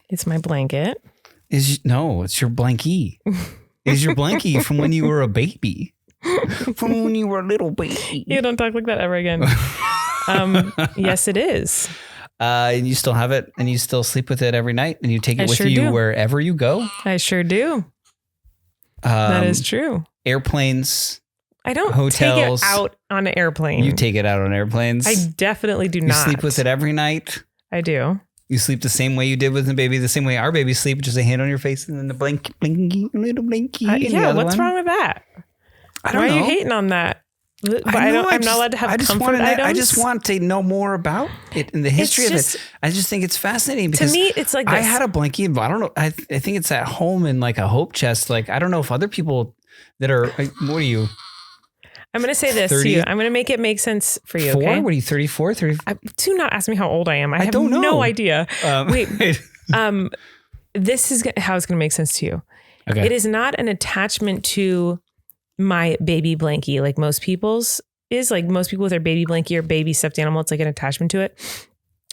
It's my blanket. It's your blankie. It's your blankie from when you were a baby. From when you were a little baby. You don't talk like that ever again. Yes, it is. And you still have it, and you still sleep with it every night, and you take it with you wherever you go. I sure do. That is true. Airplanes. I don't hotels. take it out on an airplane. You take it out on airplanes. I definitely do not. You sleep with it every night. I do. You sleep the same way you did with the baby, the same way our babies sleep, just a hand on your face and then the blankie, little blankie. Yeah, what's wrong with that? I don't know. Why are you hating on that? I'm not allowed to have comfort items. I just want to know more about it and the history of it. I just think it's fascinating because to me, it's like this. I had a blankie. I don't know. I think it's at home in like a hope chest. Like, I don't know if other people that are, what are you? I'm going to say this 30? To you. I'm going to make it make sense for you. Okay? What are you, 34, 30? Do not ask me how old I am. I don't know. No idea. Wait, this is how it's going to make sense to you. Okay. It is not an attachment to my baby blankie like most people's is. Like most people with their baby blankie or baby stuffed animal, it's like an attachment to it.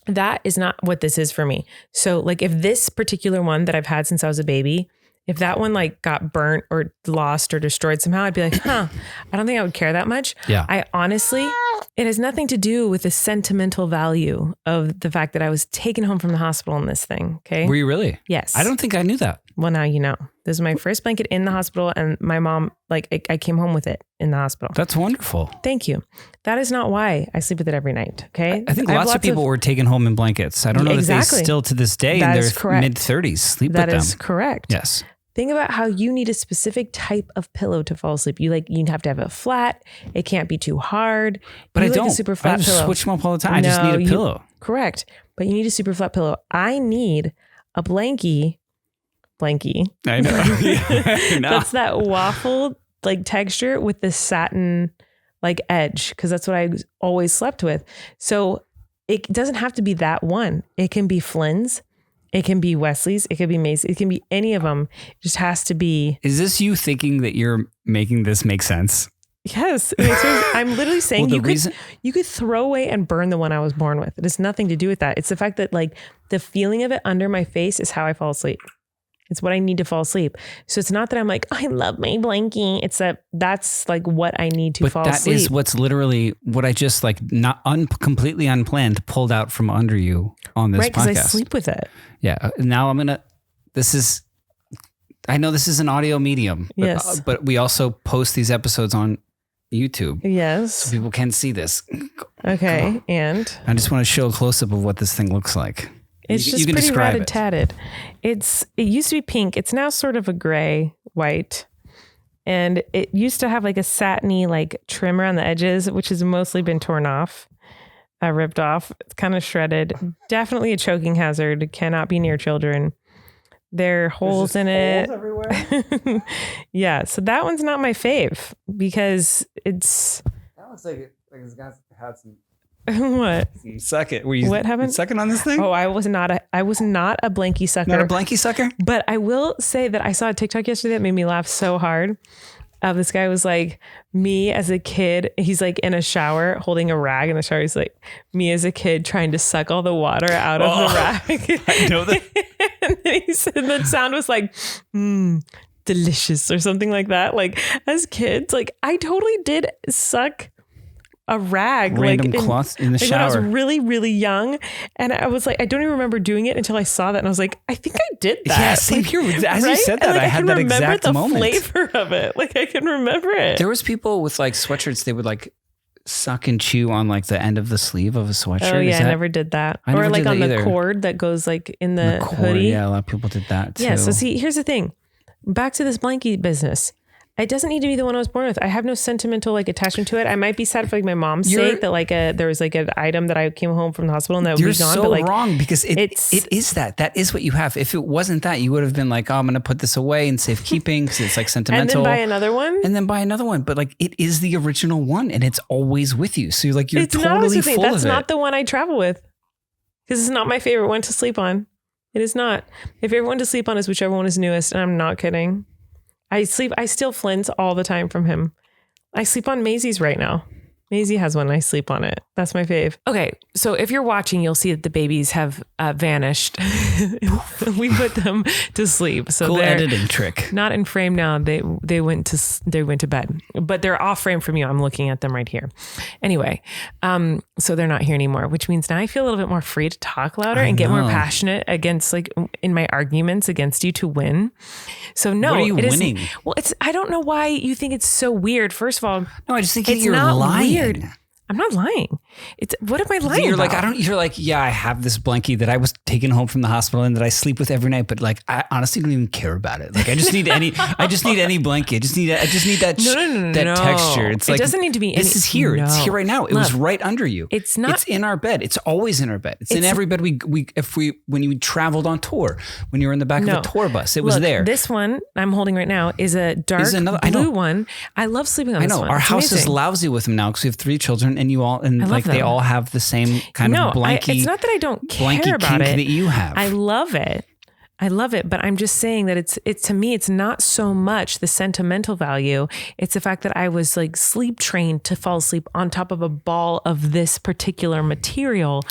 That is not what this is for me. So like if this particular one that I've had since I was a baby, if that one like got burnt or lost or destroyed somehow, I'd be like, I don't think I would care that much. Yeah. I honestly, it has nothing to do with the sentimental value of the fact that I was taken home from the hospital in this thing. Okay. Were you really? Yes. I don't think I knew that. Well, now you know. This is my first blanket in the hospital, and my mom, like, I came home with it in the hospital. That's wonderful. Thank you. That is not why I sleep with it every night. Okay. I think lots of people were taken home in blankets. I don't know exactly. that they still to this day in their mid-30s sleep with them. That is correct. Yes. Think about how you need a specific type of pillow to fall asleep. You have to have it flat. It can't be too hard. But you I don't. A super flat I just pillow. Switch them up all the time. I just need a pillow. Correct. But you need a super flat pillow. I need a blankie blankie. I know. I know. That's that waffle like texture with the satin like edge, because that's what I always slept with. So it doesn't have to be that one. It can be Flynn's. It can be Wesley's. It could be Macy's. It can be any of them. It just has to be. Is this you thinking that you're making this make sense? Yes. I'm literally saying you could throw away and burn the one I was born with. It has nothing to do with that. It's the fact that like the feeling of it under my face is how I fall asleep. It's what I need to fall asleep. So it's not that I'm like, I love my blankie. It's that's like what I need to fall asleep. But that is what's literally what I just like not completely unplanned pulled out from under you on this podcast. Right, because I sleep with it. Yeah. Now I know this is an audio medium, but, yes. But we also post these episodes on YouTube. Yes. So people can see this. Okay. And I just want to show a close up of what this thing looks like. It's just pretty ratted tatted. It used to be pink. It's now sort of a gray white. And it used to have like a satiny like trim around the edges, which has mostly been torn off, ripped off. It's kind of shredded. Definitely a choking hazard. Cannot be near children. There are holes in it. Everywhere. Yeah. So that one's not my fave because it's. That looks like it's got had some. What? Suck it. What happened? Sucking on this thing? Oh, I was not a blankie sucker. Not a blankie sucker? But I will say that I saw a TikTok yesterday that made me laugh so hard. This guy was like, me as a kid, he's like in a shower holding a rag in the shower. He's like, me as a kid trying to suck all the water out of the rag. I know that. And then he said the sound was like, delicious or something like that. Like as kids, like I totally did suck a rag, random cloth in the shower. When I was really, really young, and I was like, I don't even remember doing it until I saw that, and I was like, I think I did that. Yeah, same here. As you said that, and, like, I had that exact moment. I can remember the flavor of it. Like I can remember it. There was people with like sweatshirts. They would like suck and chew on like the end of the sleeve of a sweatshirt. Oh yeah, I never did that. Or like on the cord that goes like in the hoodie. Yeah, a lot of people did that too. Yeah. So see, here's the thing. Back to this blankie business. It doesn't need to be the one I was born with. I have no sentimental like attachment to it. I might be sad for like my mom's sake that like there was like an item that I came home from the hospital and that would be gone. You're so but like, wrong because it is that. That is what you have. If it wasn't that, you would have been like, oh, I'm going to put this away in safekeeping because it's like sentimental. And then buy another one. And then buy another one. But like it is the original one and it's always with you. So you're like, you're totally full of it. That's not the one I travel with because it's not my favorite one to sleep on. It is not. My favorite one to sleep on is whichever one is newest. And I'm not kidding. I steal Flynn's all the time from him. I sleep on Maisie's right now. Maisie has one. I sleep on it. That's my fave. Okay. So if you're watching, you'll see that the babies have vanished. We put them to sleep. So cool they're editing trick. Not in frame now. They went to bed, but they're off frame from you. I'm looking at them right here. Anyway, so they're not here anymore, which means now I feel a little bit more free to talk louder and get more passionate against like in my arguments against you to win. So no, what are you winning? Well, I don't know why you think it's so weird. First of all, no, I just think you're lying. Weird. I'm not lying. What am I lying you're about? Like, you're like, yeah, I have this blankie that I was taking home from the hospital and that I sleep with every night. But like, I honestly don't even care about it. Like, I just need any blankie. I just need that texture. It's like, it doesn't need to be. This is here. No. It's here right now. It was right under you. It's not. It's in our bed. It's always in our bed. It's in every bed. When you traveled on tour, when you were in the back of a tour bus, it was there. This one I'm holding right now is a dark blue one. I love sleeping on this one. Our house is lousy with them now because we have 3 children and you all, and like they all have the same kind of blankie. It's not that I don't care about it. That you have. I love it. But I'm just saying that it's to me, it's not so much the sentimental value. It's the fact that I was like sleep trained to fall asleep on top of a ball of this particular material.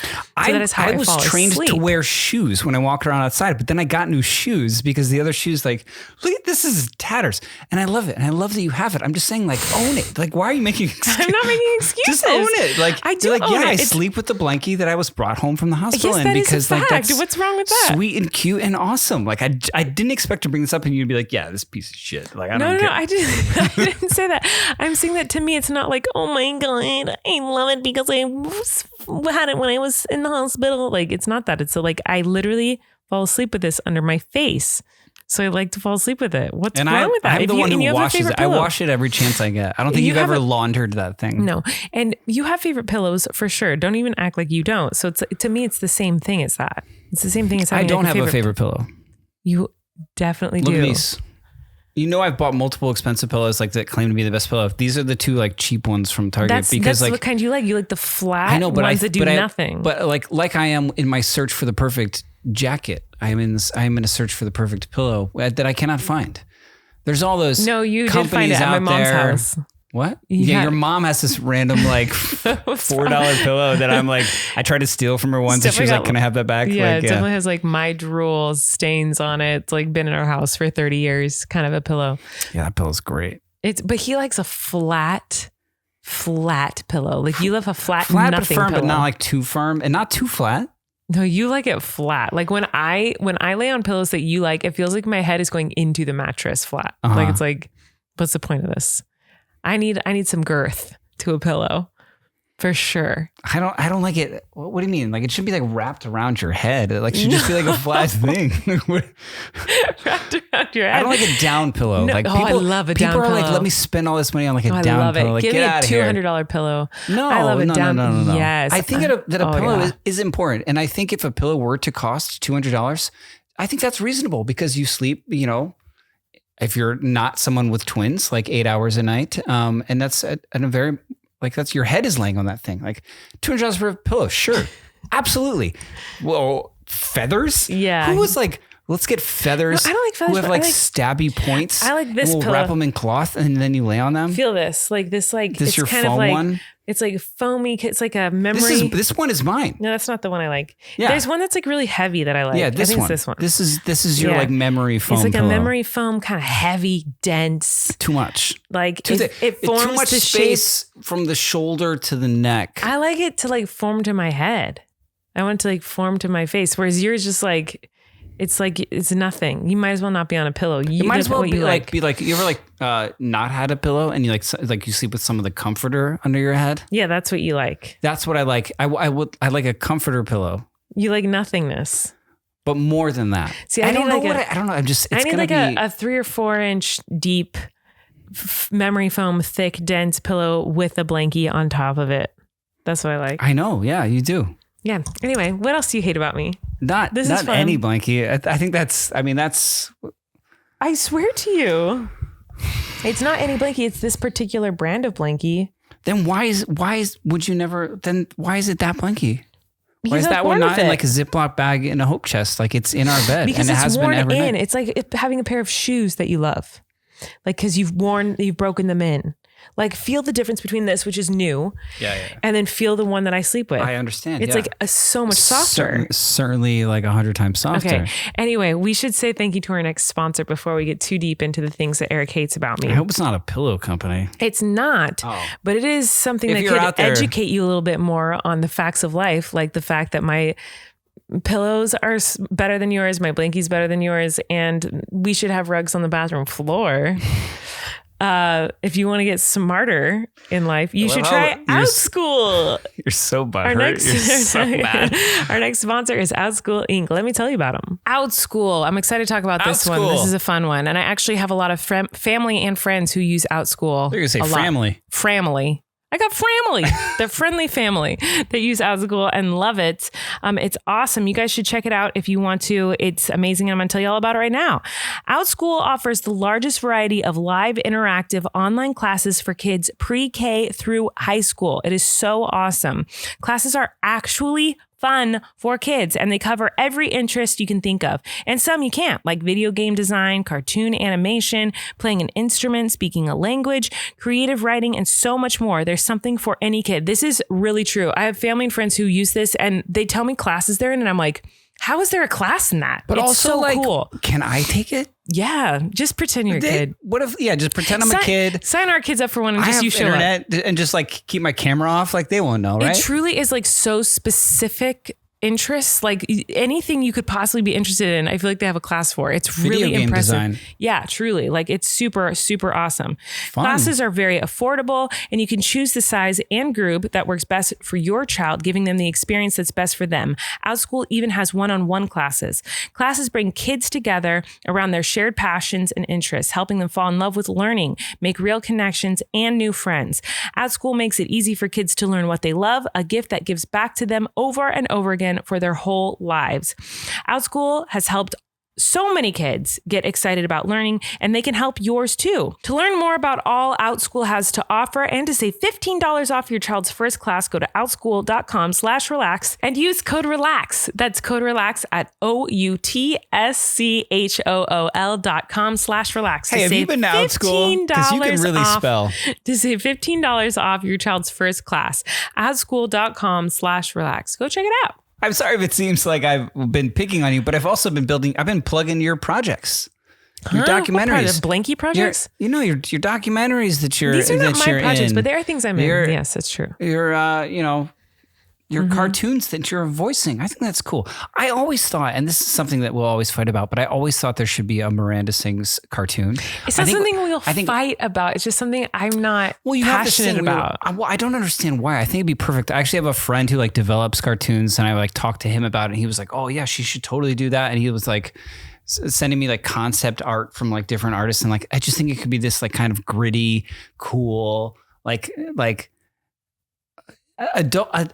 So that is how I was trained to wear shoes when I walk around outside, but then I got new shoes because the other shoes, like, look at this is tatters. And I love it. And I love that you have it. I'm just saying, like, own it. Like, why are you making excuses? I'm not making excuses. Just own it. Like, I do. I sleep with the blankie that I was brought home from the hospital. Yes, that is a fact. Like, what's wrong with that? Sweet and cute and awesome. Like I didn't expect to bring this up and you'd be like, yeah, this piece of shit. Like I don't care. No, I didn't say that. I'm saying that to me, it's not like, oh my God, I love it because I had it when I was in the hospital. Like it's not that. It's like I literally fall asleep with this under my face. So I like to fall asleep with it. What's wrong with that? I'm the one who washes it. I wash it every chance I get. I don't think you've ever laundered that thing. No. And you have favorite pillows for sure. Don't even act like you don't. So to me, it's the same thing as that. It's the same thing as having I don't have a favorite pillow. You definitely Look do. at these. You know, I've bought multiple expensive pillows like that claim to be the best pillow. These are the two like cheap ones from Target because that's like what kind you like. You like the flat I know, but ones that do nothing. But like I am in my search for the perfect jacket. I am in a search for the perfect pillow that I cannot find. There's all those no, you did companies find it at my out mom's there. house. What? Yeah, your mom has this random like $4 pillow that I'm like, I tried to steal from her once and she was like, can I have that back? Yeah, like, it definitely has like my drool stains on it. It's like been in our house for 30 years, kind of a pillow. Yeah, that pillow's great. But he likes a flat pillow. Like you love a flat but nothing firm, pillow. but not like too firm and not too flat. No, you like it flat. Like when I lay on pillows that you like, it feels like my head is going into the mattress flat. Like it's like, what's the point of this? I need some girth to a pillow, for sure. I don't like it. What do you mean? Like it should be like wrapped around your head. Like it should just be like a flat thing. Wrapped around your head. I don't like a down pillow. No, like I love a down pillow. People are like, pillow. let me spend all this money on like a I down love pillow. it. Like Give me get out a of here. $200 pillow. No, I love a down. No. Yes, I think that a pillow yeah. is important, and I think if a pillow were to cost $200, I think that's reasonable because you sleep. You know, if you're not someone with twins, like 8 hours a night, and that's a very like that's your head is laying on that thing. Like $200 for a pillow, sure, absolutely. Well, feathers, Yeah. Who was like, let's get feathers. No, I don't like feathers, who have but like I like- stabby points. I like this and we'll pillow. wrap them in cloth and then you lay on them. Feel this, like This it's your kind of foam like one? it's like foamy. It's like a memory. This one is mine. No, that's not the one I like. Yeah. There's one that's like really heavy that I like. Yeah, I this think one. it's this one. This is your Yeah. like memory foam. It's like pillow. a memory foam, kind of heavy, dense. Too much. Like Too thick. it forms too much the space from the shoulder to the neck. I like it to like form to my head. I want it to like form to my face. Whereas yours just like it's nothing. You might as well not be on a pillow. You might as well what be you like you ever like not had a pillow and you like you sleep with some of the comforter under your head. Yeah, that's what you like. That's what I like. I like a comforter pillow, You like nothingness. but more than that. See, I don't know I don't know. I'm just. It's I need gonna like be a 3 or 4 inch deep memory foam, thick, dense pillow with a blankie on top of it. That's what I like. I know. Yeah, you do. Yeah. Anyway, what else do you hate about me? Not This is fun. any blankie. I think that's. I mean, that's. I swear to you, it's not any blankie. It's this particular brand of blankie. Then why is would you never? Then why is it that blankie? Why Because is I was that one born not with in it. like a Ziploc bag in a hope chest? Like it's in our bed Because and it it's has been worn every in. night. It's like having a pair of shoes that you love. Like, because you've broken them in. Like, feel the difference between this, which is new, Yeah. and then feel the one that I sleep with. I understand. It's yeah. like so much softer. Certainly like 100 times softer. Okay. Anyway, we should say thank you to our next sponsor before we get too deep into the things that Erik hates about I me. hope it's not a pillow company. It's not, but it is something If that you're out could there- educate you a little bit more on the facts of life, like the fact that my pillows are better than yours, my blankie's better than yours, and we should have rugs on the bathroom floor. If you want to get smarter in life, you should try Outschool. You're so butthurt. Our next, You're so mad. our next sponsor is Outschool Inc. Let me tell you about them. Outschool. I'm excited to talk about this one. Outschool. This is a fun one. And I actually have a lot of family and friends who use Outschool. You're going to say a lot. family. Framily. I got Framily, the friendly family that use Outschool and love it. It's awesome. You guys should check it out if you want to. It's amazing. And I'm going to tell you all about it right now. Outschool offers the largest variety of live interactive online classes for kids pre-K through high school. It is so awesome. Classes are actually fun for kids, and they cover every interest you can think of. And some you can't, like video game design, cartoon animation, playing an instrument, speaking a language, creative writing, and so much more. There's something for any kid. This is really true. I have family and friends who use this, and they tell me classes they're in, and I'm like, how is there a class in that? But it's also, so like, cool. Can I take it? Yeah, just pretend you're a kid. What if, just pretend I'm a kid. Sign our kids up for one and I just have you show up. internet and just like keep my camera off. Like they won't know, right? It truly is like so specific interests, like anything you could possibly be interested in. I feel like they have a class for. It's Video really game impressive. design. Yeah, truly. Like it's super, super awesome. Fun. Classes are very affordable, and you can choose the size and group that works best for your child, giving them the experience that's best for them. Outschool even has one-on-one classes. Classes bring kids together around their shared passions and interests, helping them fall in love with learning, make real connections, and new friends. Outschool makes it easy for kids to learn what they love, a gift that gives back to them over and over again for their whole lives. Outschool has helped so many kids get excited about learning, and they can help yours too. To learn more about all Outschool has to offer and to save $15 off your child's first class, go to outschool.com/relax and use code RELAX. That's code RELAX at outschool.com/relax. Hey, have you been to Outschool? Because you can really spell. To save $15 off your child's first class. outschool.com/relax. Go check it out. I'm sorry if it seems like I've been picking on you, but I've also been plugging your projects. Your documentaries. The blankie projects? Your documentaries that you're These are not my projects, in. but there are things I'm in. Yes, that's true. Your cartoons that you're voicing. I think that's cool. I always thought, and this is something that we'll always fight about, but I always thought there should be a Miranda Sings cartoon. It's not something we'll fight about. It's just something I'm not passionate about. I don't understand why. I think it'd be perfect. I actually have a friend who like develops cartoons, and I like talked to him about it, and he was like, oh yeah, she should totally do that. And he was like sending me like concept art from like different artists. And like, I just think it could be this like kind of gritty, cool, like adult. I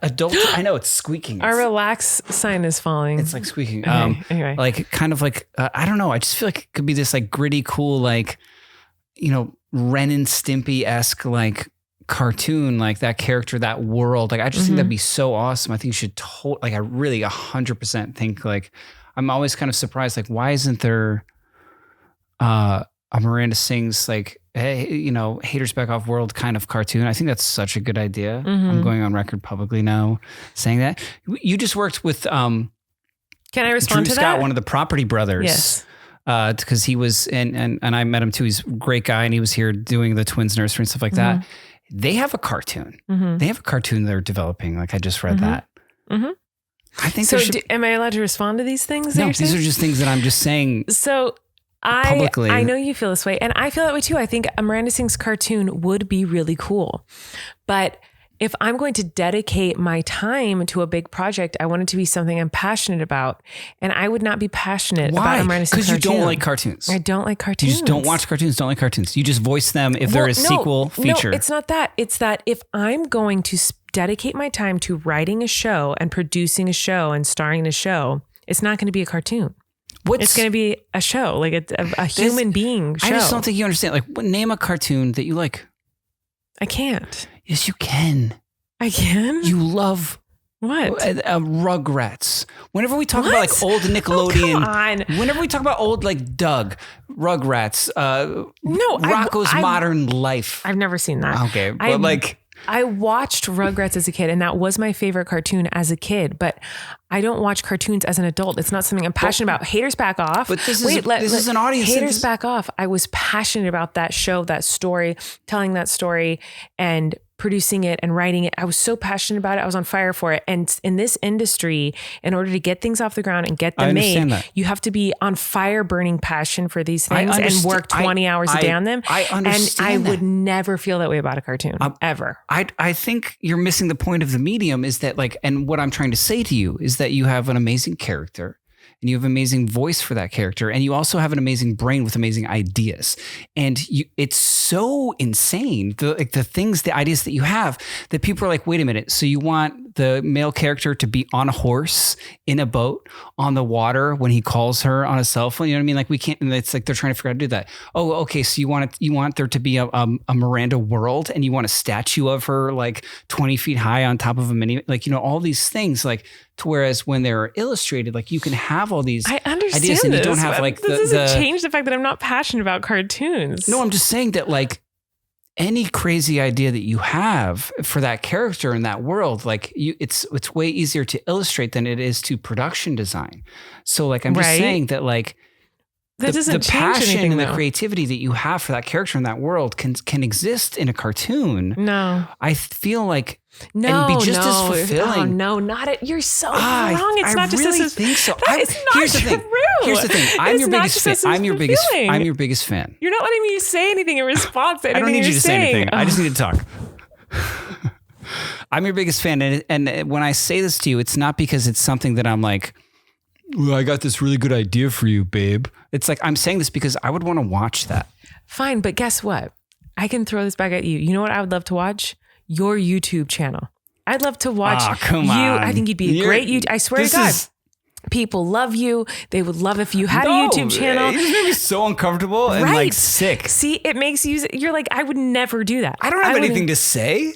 know it's squeaking. Our relax sign is falling. It's like squeaking. Okay, anyway. Like kind of like I don't know. I just feel like it could be this like gritty, cool, like Ren and Stimpy-esque like cartoon, like that character, that world. Like I just think that'd be so awesome. I think you should I really 100% think like I'm always kind of surprised. Like why isn't there a Miranda Sings like, hey, haters back off world kind of cartoon. I think that's such a good idea. I'm going on record publicly now saying that. You just worked with Can I respond Drew to Scott, that? one of the Property Brothers. Yes. Because he was and I met him too. He's a great guy, and he was here doing the Twins Nursery and stuff like that. They have a cartoon. They have a cartoon they're developing. Like I just read that. I think so. Am I allowed to respond to these things? No, these are just things that I'm just saying. So publicly. I know you feel this way, and I feel that way too. I think a Miranda Sings cartoon would be really cool, but if I'm going to dedicate my time to a big project, I want it to be something I'm passionate about, and I would not be passionate about a Miranda Sings cartoon. Because you don't like cartoons. I don't like cartoons. You just don't watch cartoons. Don't like cartoons. You just voice them if they're a sequel feature. No, it's not that. It's that if I'm going to dedicate my time to writing a show and producing a show and starring in a show, it's not going to be a cartoon. It's going to be a show, like a human being show. I just don't think you understand. Like, name a cartoon that you like. I can't. Yes, you can. I can? You love what? Rugrats. Whenever we talk about like old Nickelodeon. Oh, come on. Whenever we talk about old like Doug, Rugrats, Rocco's Modern Life. I've never seen that. Okay, but I watched Rugrats as a kid, and that was my favorite cartoon as a kid, but I don't watch cartoons as an adult. It's not something I'm passionate about. Haters back off. But this is an audience. Haters back off. I was passionate about that show, that story, telling that story and producing it and writing it. I was so passionate about it. I was on fire for it. And in this industry, in order to get things off the ground and get them made, you have to be on fire burning passion for these things and work 20 hours a day on them. I understand. And I would never feel that way about a cartoon, ever. I think you're missing the point of the medium is that and what I'm trying to say to you is that you have an amazing character. And you have an amazing voice for that character. And you also have an amazing brain with amazing ideas. And it's so insane, the ideas that you have, that people are like, wait a minute. So you want the male character to be on a horse, in a boat, on the water when he calls her on a cell phone? You know what I mean? Like we can't, and it's like they're trying to figure out how to do that. Oh, okay. So you want there to be a Miranda world, and you want a statue of her like 20 feet high on top of a mini, all these things to whereas when they're illustrated, like you can have all these ideas and you don't have like this doesn't change the fact that I'm not passionate about cartoons. No, I'm just saying that like any crazy idea that you have for that character in that world, like it's way easier to illustrate than it is to production design. So like, I'm just saying that like that doesn't the change passion anything, and the though. Creativity that you have for that character in that world can exist in a cartoon. No, I feel like no, and be just as fulfilling. Oh, no, not it. You're so wrong. It's not just really as think so. That is not true. Here's the thing. I'm your biggest fan. I'm your biggest fan. You're not letting me say anything in response to anything I don't need you to say anything. Oh. I just need to talk. I'm your biggest fan, and when I say this to you, it's not because it's something that I'm like, well, I got this really good idea for you, babe. It's like I'm saying this because I would want to watch that. Fine, but guess what? I can throw this back at you. You know what I would love to watch? Your YouTube channel. I'd love to watch come you. on. I think you'd be a great YouTube. I swear to God. People love you. They would love if you had a YouTube channel. You just made me so uncomfortable and like sick. See, it makes you're like, I would never do that. I don't have anything to say.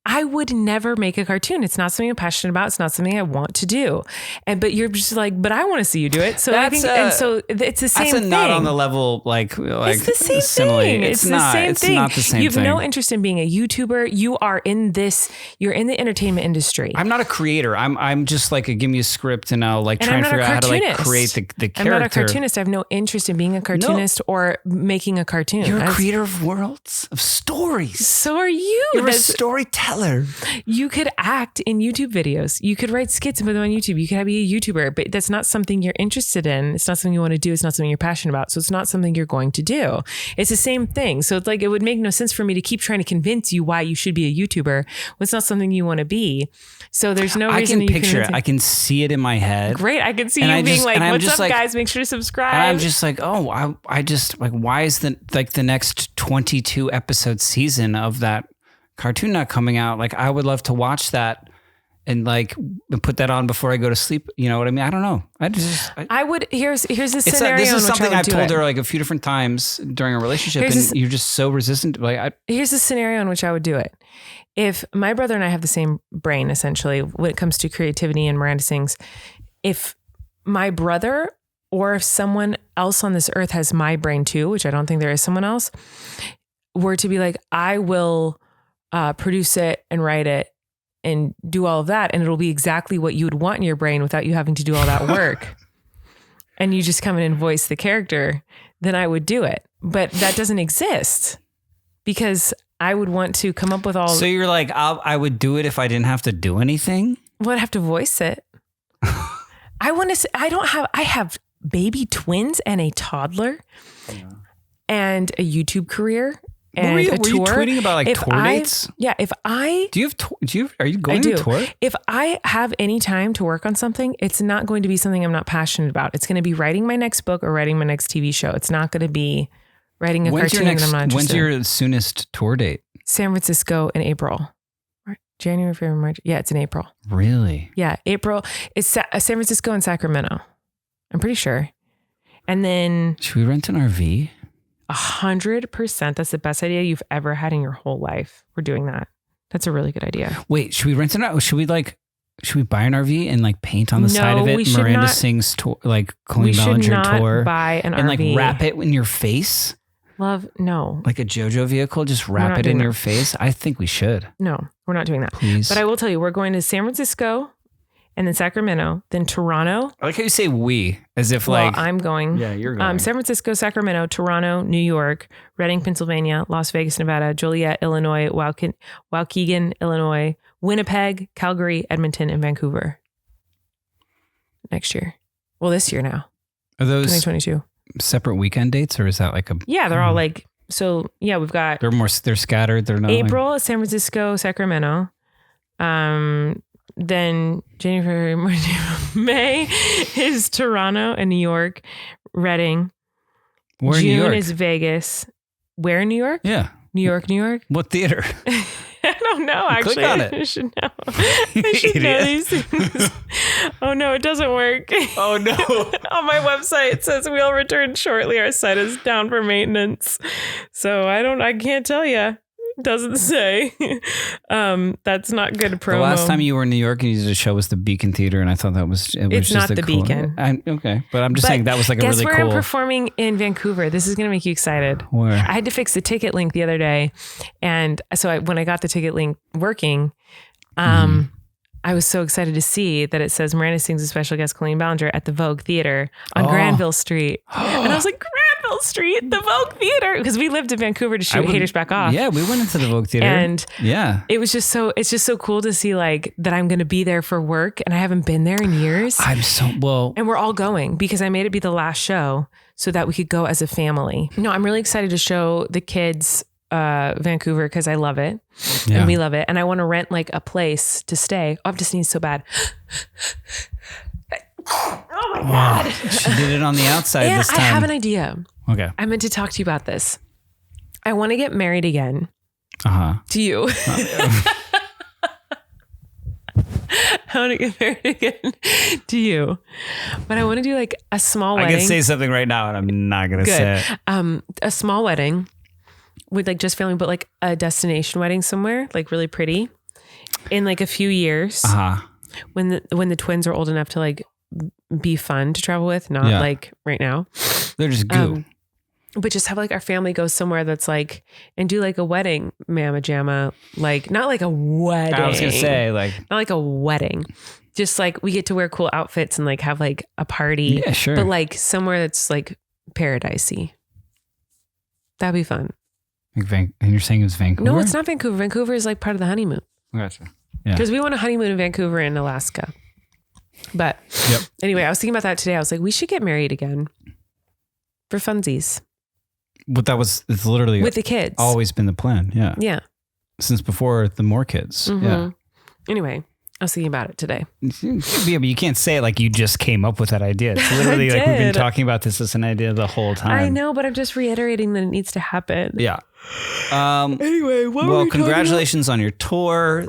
I would never make a cartoon. It's not something I'm passionate about. It's not something I want to do. But you're just like, but I want to see you do it. So I think, so it's the same thing. That's not on the level like it's the same simile. thing. It's the same thing. It's not the same thing. You have no interest in being a YouTuber. You are in this. You're in the entertainment industry. I'm not a creator. I'm just like give me a script and I'll like try and figure out how to like create the character. I'm not a cartoonist. I have no interest in being a cartoonist or making a cartoon. You're a creator of worlds, of stories. So are you. You're a storyteller. You could act in YouTube videos. You could write skits and put them on YouTube. You could be a YouTuber, but that's not something you're interested in. It's not something you want to do. It's not something you're passionate about. So it's not something you're going to do. It's the same thing. So it's like, it would make no sense for me to keep trying to convince you why you should be a YouTuber when it's not something you want to be. So there's no reason I can picture it. I can see it in my head. Great. I can see you being like, what's up, guys? Make sure to subscribe. And I'm just like, I just like, why is the next 22 episode season of that cartoon not coming out? Like, I would love to watch that and like put that on before I go to sleep. You know what I mean? I don't know. I would. Here's a scenario. This is something I've told her her like a few different times during a relationship, and you're just so resistant. Like, here's a scenario in which I would do it. If my brother and I have the same brain, essentially, when it comes to creativity and Miranda sings, if my brother or if someone else on this earth has my brain too, which I don't think there is someone else, were to be like, I will produce it and write it and do all of that. And it'll be exactly what you would want in your brain without you having to do all that work. And you just come in and voice the character, then I would do it. But that doesn't exist because I would want to come up with all. So you're like, I would do it if I didn't have to do anything? Well, I'd have to voice it. I have baby twins and a toddler and a YouTube career. And were you tour. tweeting about like tour dates? Yeah. Are you going to tour? If I have any time to work on something, it's not going to be something I'm not passionate about. It's going to be writing my next book or writing my next TV show. It's not going to be writing a cartoon that I'm not interested in. When's your soonest tour date? San Francisco in April. January, February, March. Yeah, it's in April. Really? Yeah, April. It's San Francisco and Sacramento. I'm pretty sure. And then... Should we rent an RV? 100%. That's the best idea you've ever had in your whole life. We're doing that. That's a really good idea. Wait, should we rent it out? Should we buy an RV and like paint on the side of it? Miranda sings tour, like Colleen Ballinger tour. Buy an RV and like wrap it in your face. Love, no. Like a JoJo vehicle, just wrap it in your face. I think we should. No, we're not doing that. Please. But I will tell you, we're going to San Francisco and then Sacramento, then Toronto. I like how you say we, as if like... I'm going. Yeah, you're going. San Francisco, Sacramento, Toronto, New York, Reading, Pennsylvania, Las Vegas, Nevada, Joliet, Illinois, Waukegan, Illinois, Winnipeg, Calgary, Edmonton, and Vancouver. Next year. Well, this year now. Are those 2022 separate weekend dates, or is that like a... Yeah, they're all like... So, yeah, we've got... They're scattered. They're not... April, San Francisco, Sacramento. Then January, March, May is Toronto and New York, Reading. Where in New York? June is Vegas. Where in New York? Yeah. New York, New York? What theater? I don't know, actually. Click on it. I should know. I should know these things. Oh, no, it doesn't work. Oh, no. On my website, it says we'll return shortly. Our site is down for maintenance. So I can't tell you. Doesn't say. That's not good promo. The last time you were in New York and you did a show was the Beacon Theater, and I thought that was it's just not the cool, Beacon. Okay, but I'm just saying that was like a really cool. Guess where I'm performing in Vancouver? This is going to make you excited. Where? I had to fix the ticket link the other day, and so when I got the ticket link working, I was so excited to see that it says Miranda sings a special guest Colleen Ballinger at the Vogue Theater on Granville Street, and I was like, Granville Street, the Vogue Theater, because we lived in Vancouver to shoot Haters Back Off. Yeah, we went into the Vogue Theater, and it's just so cool to see like that I'm going to be there for work, and I haven't been there in years. And we're all going because I made it be the last show so that we could go as a family. No, I'm really excited to show the kids Vancouver because I love it and we love it, and I want to rent like a place to stay. Oh, I've just sneezed so bad. Oh my God. She did it on the outside this time. I have an idea. Okay. I meant to talk to you about this. I want to get married again. To you. I want to get married again to you. But I want to do like a small wedding. I can say something right now and I'm not going to say it. A small wedding with like just family, but like a destination wedding somewhere, like really pretty in like a few years. When the twins are old enough to like be fun to travel with, not like right now. They're just goo. But just have like our family go somewhere that's like, and do like a wedding mamma jamma, like not like a wedding. I was going to say like, not like a wedding. Just like we get to wear cool outfits and like have like a party. Yeah, sure. But like somewhere that's like paradisey. That'd be fun. And you're saying it was Vancouver? No, it's not Vancouver. Vancouver is like part of the honeymoon. Gotcha. Yeah. Because we want a honeymoon in Vancouver and Alaska. But anyway, I was thinking about that today. I was like, we should get married again for funsies. But it's literally with the kids. Always been the plan. Yeah. Yeah. Since before the more kids. Mm-hmm. Yeah. Anyway, I was thinking about it today. Yeah, but you can't say it like you just came up with that idea. It's literally like we've been talking about this as an idea the whole time. I know, but I'm just reiterating that it needs to happen. Yeah. Anyway, well, congratulations on your tour.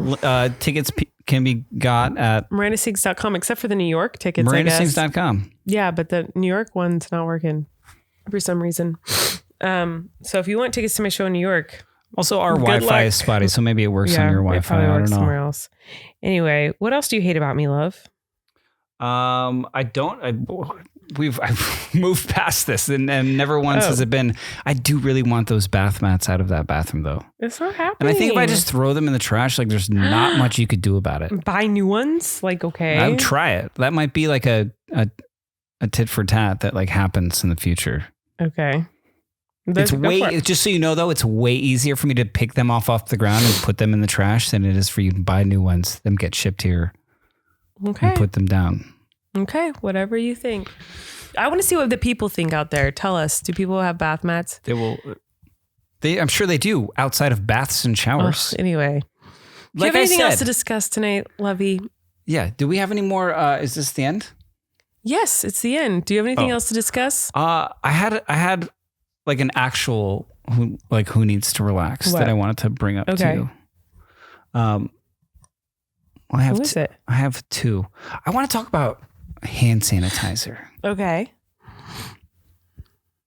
Tickets can be got at MirandaSings.com, except for the New York tickets. MirandaSings.com. Yeah, but the New York one's not working for some reason. So if you want tickets to my show in New York, also our Wi-Fi is spotty, so maybe it works on your Wi-Fi. It probably I works don't know. Somewhere else. Anyway, what else do you hate about me, love? I've moved past this and never once has it been. I do really want those bath mats out of that bathroom though. It's not happening. And I think if I just throw them in the trash, like there's not much you could do about it. Buy new ones? Like, okay. I would try it. That might be like a tit for tat that like happens in the future. Okay. Just so you know though, it's way easier for me to pick them off the ground and put them in the trash than it is for you to buy new ones, them get shipped here and put them down. Okay, whatever you think. I want to see what the people think out there. Tell us, do people have bath mats? I'm sure they do outside of baths and showers. Anyway, do you have anything else to discuss tonight, Lovey? Yeah. Do we have any more? Is this the end? Yes, it's the end. Do you have anything else to discuss? I had like an actual who needs to relax that I wanted to bring up too. Who is it? I have two. I want to talk about hand sanitizer. Okay.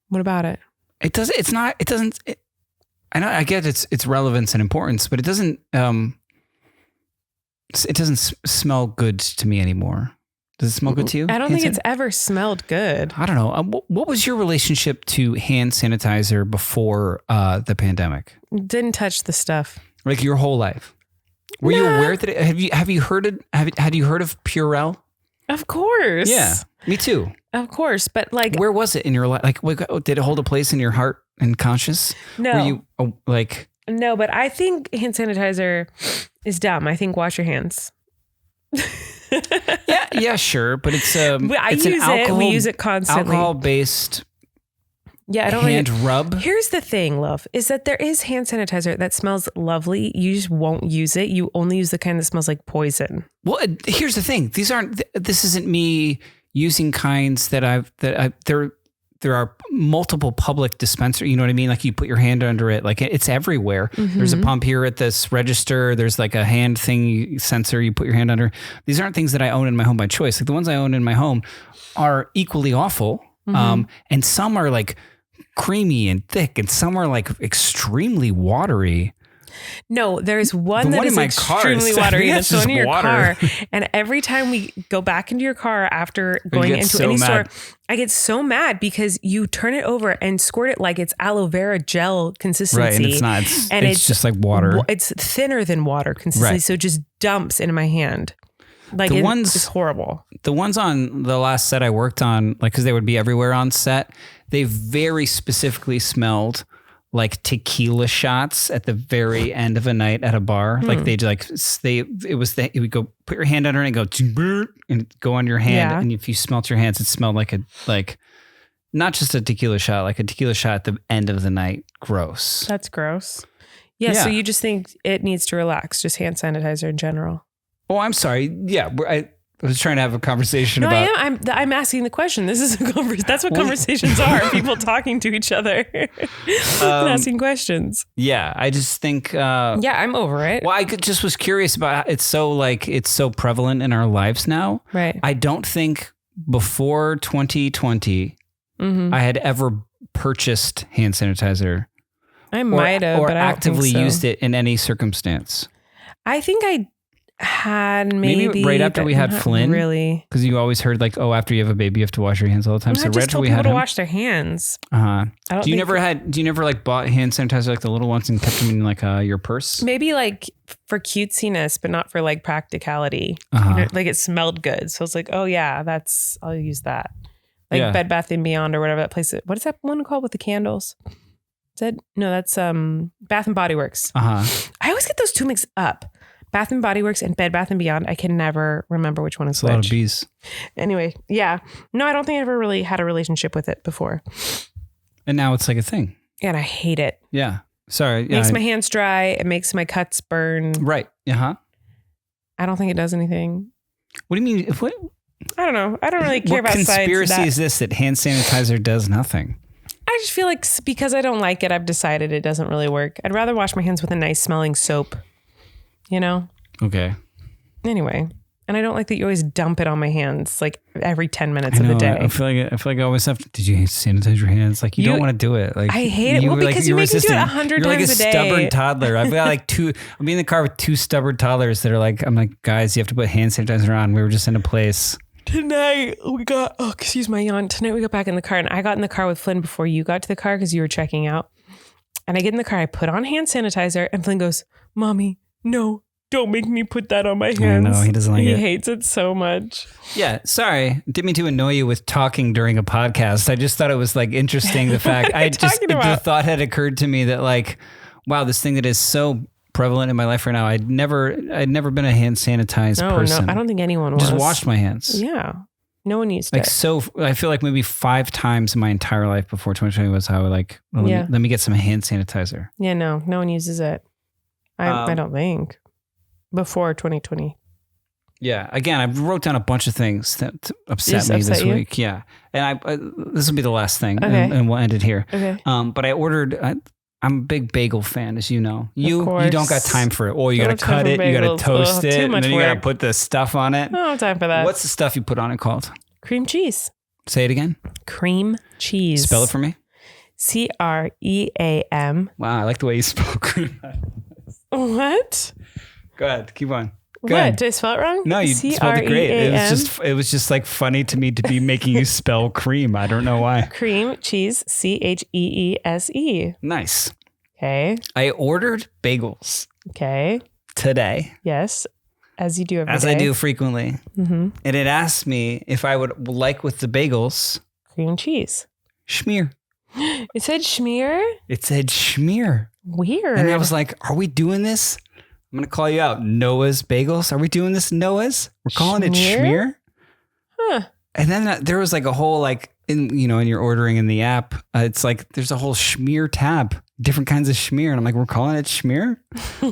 What about it? I know, I get its relevance and importance, but it doesn't smell good to me anymore. Does it smell good to you? I don't think it's ever smelled good. I don't know. What was your relationship to hand sanitizer before the pandemic? Didn't touch the stuff. Like your whole life? Were you aware that had you heard of Purell? Of course. Yeah, me too. Of course, but like, where was it in your life? Like, did it hold a place in your heart and conscience? No. Were you No, but I think hand sanitizer is dumb. I think wash your hands. yeah, sure, but it's we use it constantly. Alcohol-based. Yeah, I don't hand rub. Here's the thing, love, is that there is hand sanitizer that smells lovely. You just won't use it. You only use the kind that smells like poison. Well, here's the thing. This isn't me using kinds there are multiple public dispensers. You know what I mean? Like you put your hand under it, like it's everywhere. Mm-hmm. There's a pump here at this register. There's like a hand sensor you put your hand under. These aren't things that I own in my home by choice. Like the ones I own in my home are equally awful. Mm-hmm. And some are like creamy and thick, and some are like extremely watery. No, there's one that is extremely watery. That's one in your car. And every time we go back into your car after going into any store, I get so mad because you turn it over and squirt it like it's aloe vera gel consistency. Right, and it's not. It's just like water. It's thinner than water consistency, right. So it just dumps into my hand. Like it's horrible. The ones on the last set I worked on, like because they would be everywhere on set, they very specifically smelled like tequila shots at the very end of a night at a bar. Like it would go put your hand under it and go and go on your hand. Yeah. And if you smelt your hands, it smelled like not just a tequila shot, like a tequila shot at the end of the night. Gross. That's gross. Yeah. So you just think it needs to relax, just hand sanitizer in general. Oh, I'm sorry. Yeah. I was trying to have a conversation about. I am. I'm asking the question. This is that's what conversations are. People talking to each other and asking questions. Yeah, I just think. I'm over it. Well, I just was curious about how it's so prevalent in our lives now. Right. I don't think before 2020 I had ever purchased hand sanitizer. I might have, but I don't actively think so. used it in any circumstance. I think I had maybe right after but we had not Flynn. Really? Because you always heard like, oh, after you have a baby, you have to wash your hands all the time. I just right told we people had to him. wash their hands. Do you never like bought hand sanitizer like the little ones and kept them in like your purse? Maybe like for cutesiness, but not for like practicality. You know, like it smelled good, so it's like, oh yeah, I'll use that. Like Bed Bath & Beyond or whatever that place is. What is that one called with the candles? That's Bath and Body Works. I always get those two mixed up. Bath and Body Works and Bed Bath & Beyond. I can never remember which one is which. A lot of bees. Anyway, yeah. No, I don't think I ever really had a relationship with it before. And now it's like a thing. And I hate it. Yeah. Sorry. It makes my hands dry. It makes my cuts burn. Right. I don't think it does anything. What do you mean? What? I don't know. I don't really care about science. What conspiracy is this that hand sanitizer does nothing? I just feel like because I don't like it, I've decided it doesn't really work. I'd rather wash my hands with a nice smelling soap, you know? Okay. Anyway, and I don't like that you always dump it on my hands like every 10 minutes of the day. I feel like I always have to, did you sanitize your hands? Like you don't want to do it. Like I hate it. Well, because you make me do it 100 times a day. You're like a stubborn toddler. I've got like I'll be in the car with two stubborn toddlers that are like, I'm like, guys, you have to put hand sanitizer on. We were just in a place. Tonight we got, excuse my yawn. Tonight we got back in the car and I got in the car with Flynn before you got to the car because you were checking out. And I get in the car, I put on hand sanitizer and Flynn goes, Mommy, no, don't make me put that on my hands. I know, he doesn't like it. He hates it so much. Yeah, sorry. Didn't mean to annoy you with talking during a podcast. I just thought it was like interesting. The fact the thought had occurred to me that like, wow, this thing that is so prevalent in my life right now. I'd never been a hand sanitized person. No, I don't think anyone was. Just washed my hands. Yeah. No one used like, it. So I feel like maybe 5 times in my entire life before 2020 was how like, let me get some hand sanitizer. Yeah, no one uses it. I don't think before 2020. Yeah. Again, I wrote down a bunch of things that upset me this week. Yeah. And this will be the last thing and we'll end it here. Okay. But I ordered, I'm a big bagel fan, as you know. You don't got time for it. Oh, you got to cut it, you got to toast it, and then you got to put the stuff on it. I don't have time for that. What's the stuff you put on it called? Cream cheese. Say it again. Cream cheese. Spell it for me. CREAM. Wow, I like the way you spell cream. What? Go ahead, keep on. What? Did I spell it wrong? No, you spelled it great. It was just like funny to me to be making you spell cream. I don't know why. Cream cheese, CHEESE. Nice. Okay. I ordered bagels. Okay. Today. Yes. As you do every day. As I do frequently. Mm-hmm. And it asked me if I would like with the bagels. Cream cheese. Schmear. It said schmear? It said schmear. Weird. And I was like, are we doing this? I'm going to call you out. Noah's Bagels. Are we doing this, Noah's? We're calling it schmear? Huh. And then there was like a whole like, in your ordering in the app, it's like there's a whole schmear tab. Different kinds of schmear. And I'm like, we're calling it schmear? We've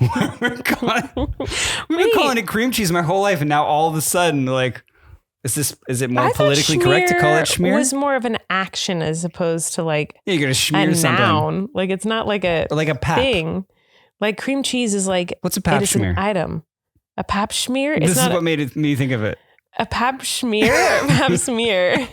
been calling it cream cheese my whole life. And now all of a sudden, like, is it more politically correct to call it schmear? It was more of an action as opposed to like you're going to schmear something. Noun. Like it's not like a pap thing. Like cream cheese is like, what's a pap schmear? An item. A pap schmear? This is what made me think of it. A pap schmear or a pap smear?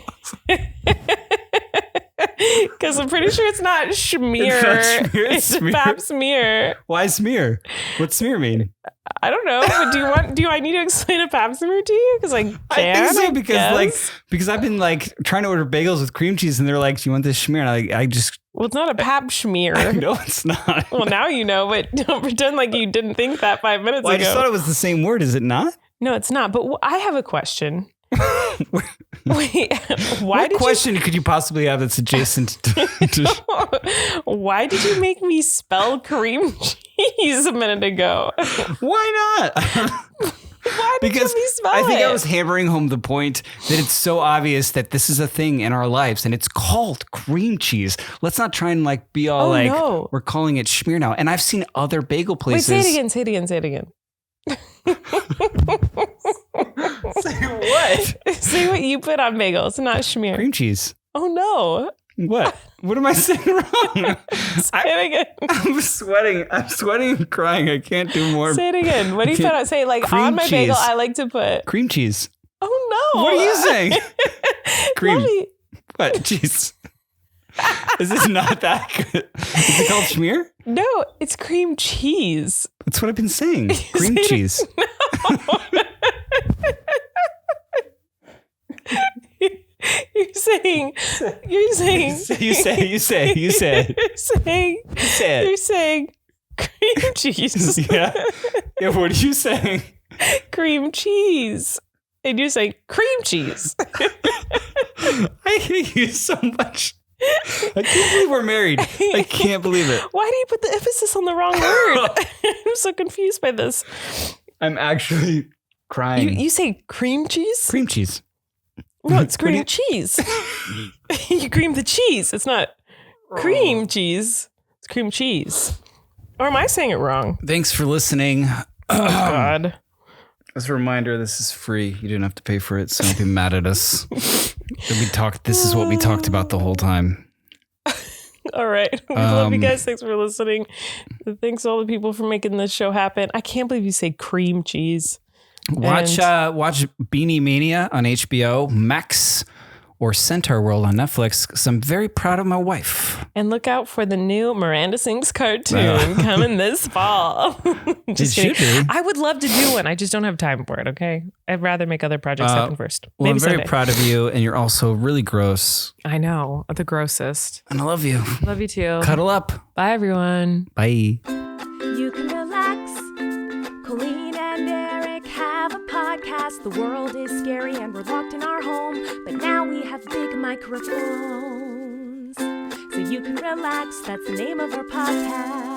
Because I'm pretty sure it's not schmear. It's a pap smear. Why smear? What's smear mean? I don't know. But do I need to explain a pap smear to you? Because I think so, because I've been like trying to order bagels with cream cheese and they're like, do you want this schmear? And I just... Well, it's not a pap schmear. No, it's not. Well, now you know, but don't pretend like you didn't think that 5 minutes ago. I just thought it was the same word. Is it not? No, it's not. But I have a question. Wait, what question could you possibly have that's adjacent to... Why did you make me spell cream cheese a minute ago? Why not? Why did you spell it? I think I was hammering home the point that it's so obvious that this is a thing in our lives and it's called cream cheese. Let's not try and like be all we're calling it schmear now. And I've seen other bagel places. Wait, say it again. Say what? Say what you put on bagels, not schmear. Cream cheese. Oh no. What? What am I saying wrong? Say it again. I'm sweating and crying. I can't do more. Say it again. What do you put on? Say like Cream on my cheese. bagel, I like to put Cream cheese. Oh no. What are you saying? Cream. Mommy. What? Cheese. Is this not that good? Is it called schmear? No, it's cream cheese. That's what I've been saying. Cream cheese. You're saying. You're saying cream cheese. Yeah. Yeah, what are you saying? Cream cheese. And you're saying cream cheese. I hate you so much. I can't believe we're married. I can't believe it. Why do you put the emphasis on the wrong word? I'm so confused by this. I'm actually crying. You say cream cheese? Cream cheese. No, it's cream cheese. You cream the cheese. It's not cream cheese. It's cream cheese. Or am I saying it wrong? Thanks for listening. Oh, God. As a reminder, this is free. You didn't have to pay for it, so don't be mad at us. This is what we talked about the whole time. All right. We love you guys. Thanks for listening. Thanks to all the people for making this show happen. I can't believe you say cream cheese. Watch Beanie Mania on HBO Max or Centaur World on Netflix, because I'm very proud of my wife. And look out for the new Miranda Sings cartoon coming this fall. Just kidding. Should be. I would love to do one. I just don't have time for it, okay? I'd rather make other projects happen first. Well, Maybe I'm very someday. proud of you, and you're also really gross. I know. The grossest. And I love you. Love you too. Cuddle up. Bye, everyone. Bye. You can relax. Colleen and Erik have a podcast. The world is scary and we're locked in our home, but now we have big microphones, so you can relax. That's the name of our podcast.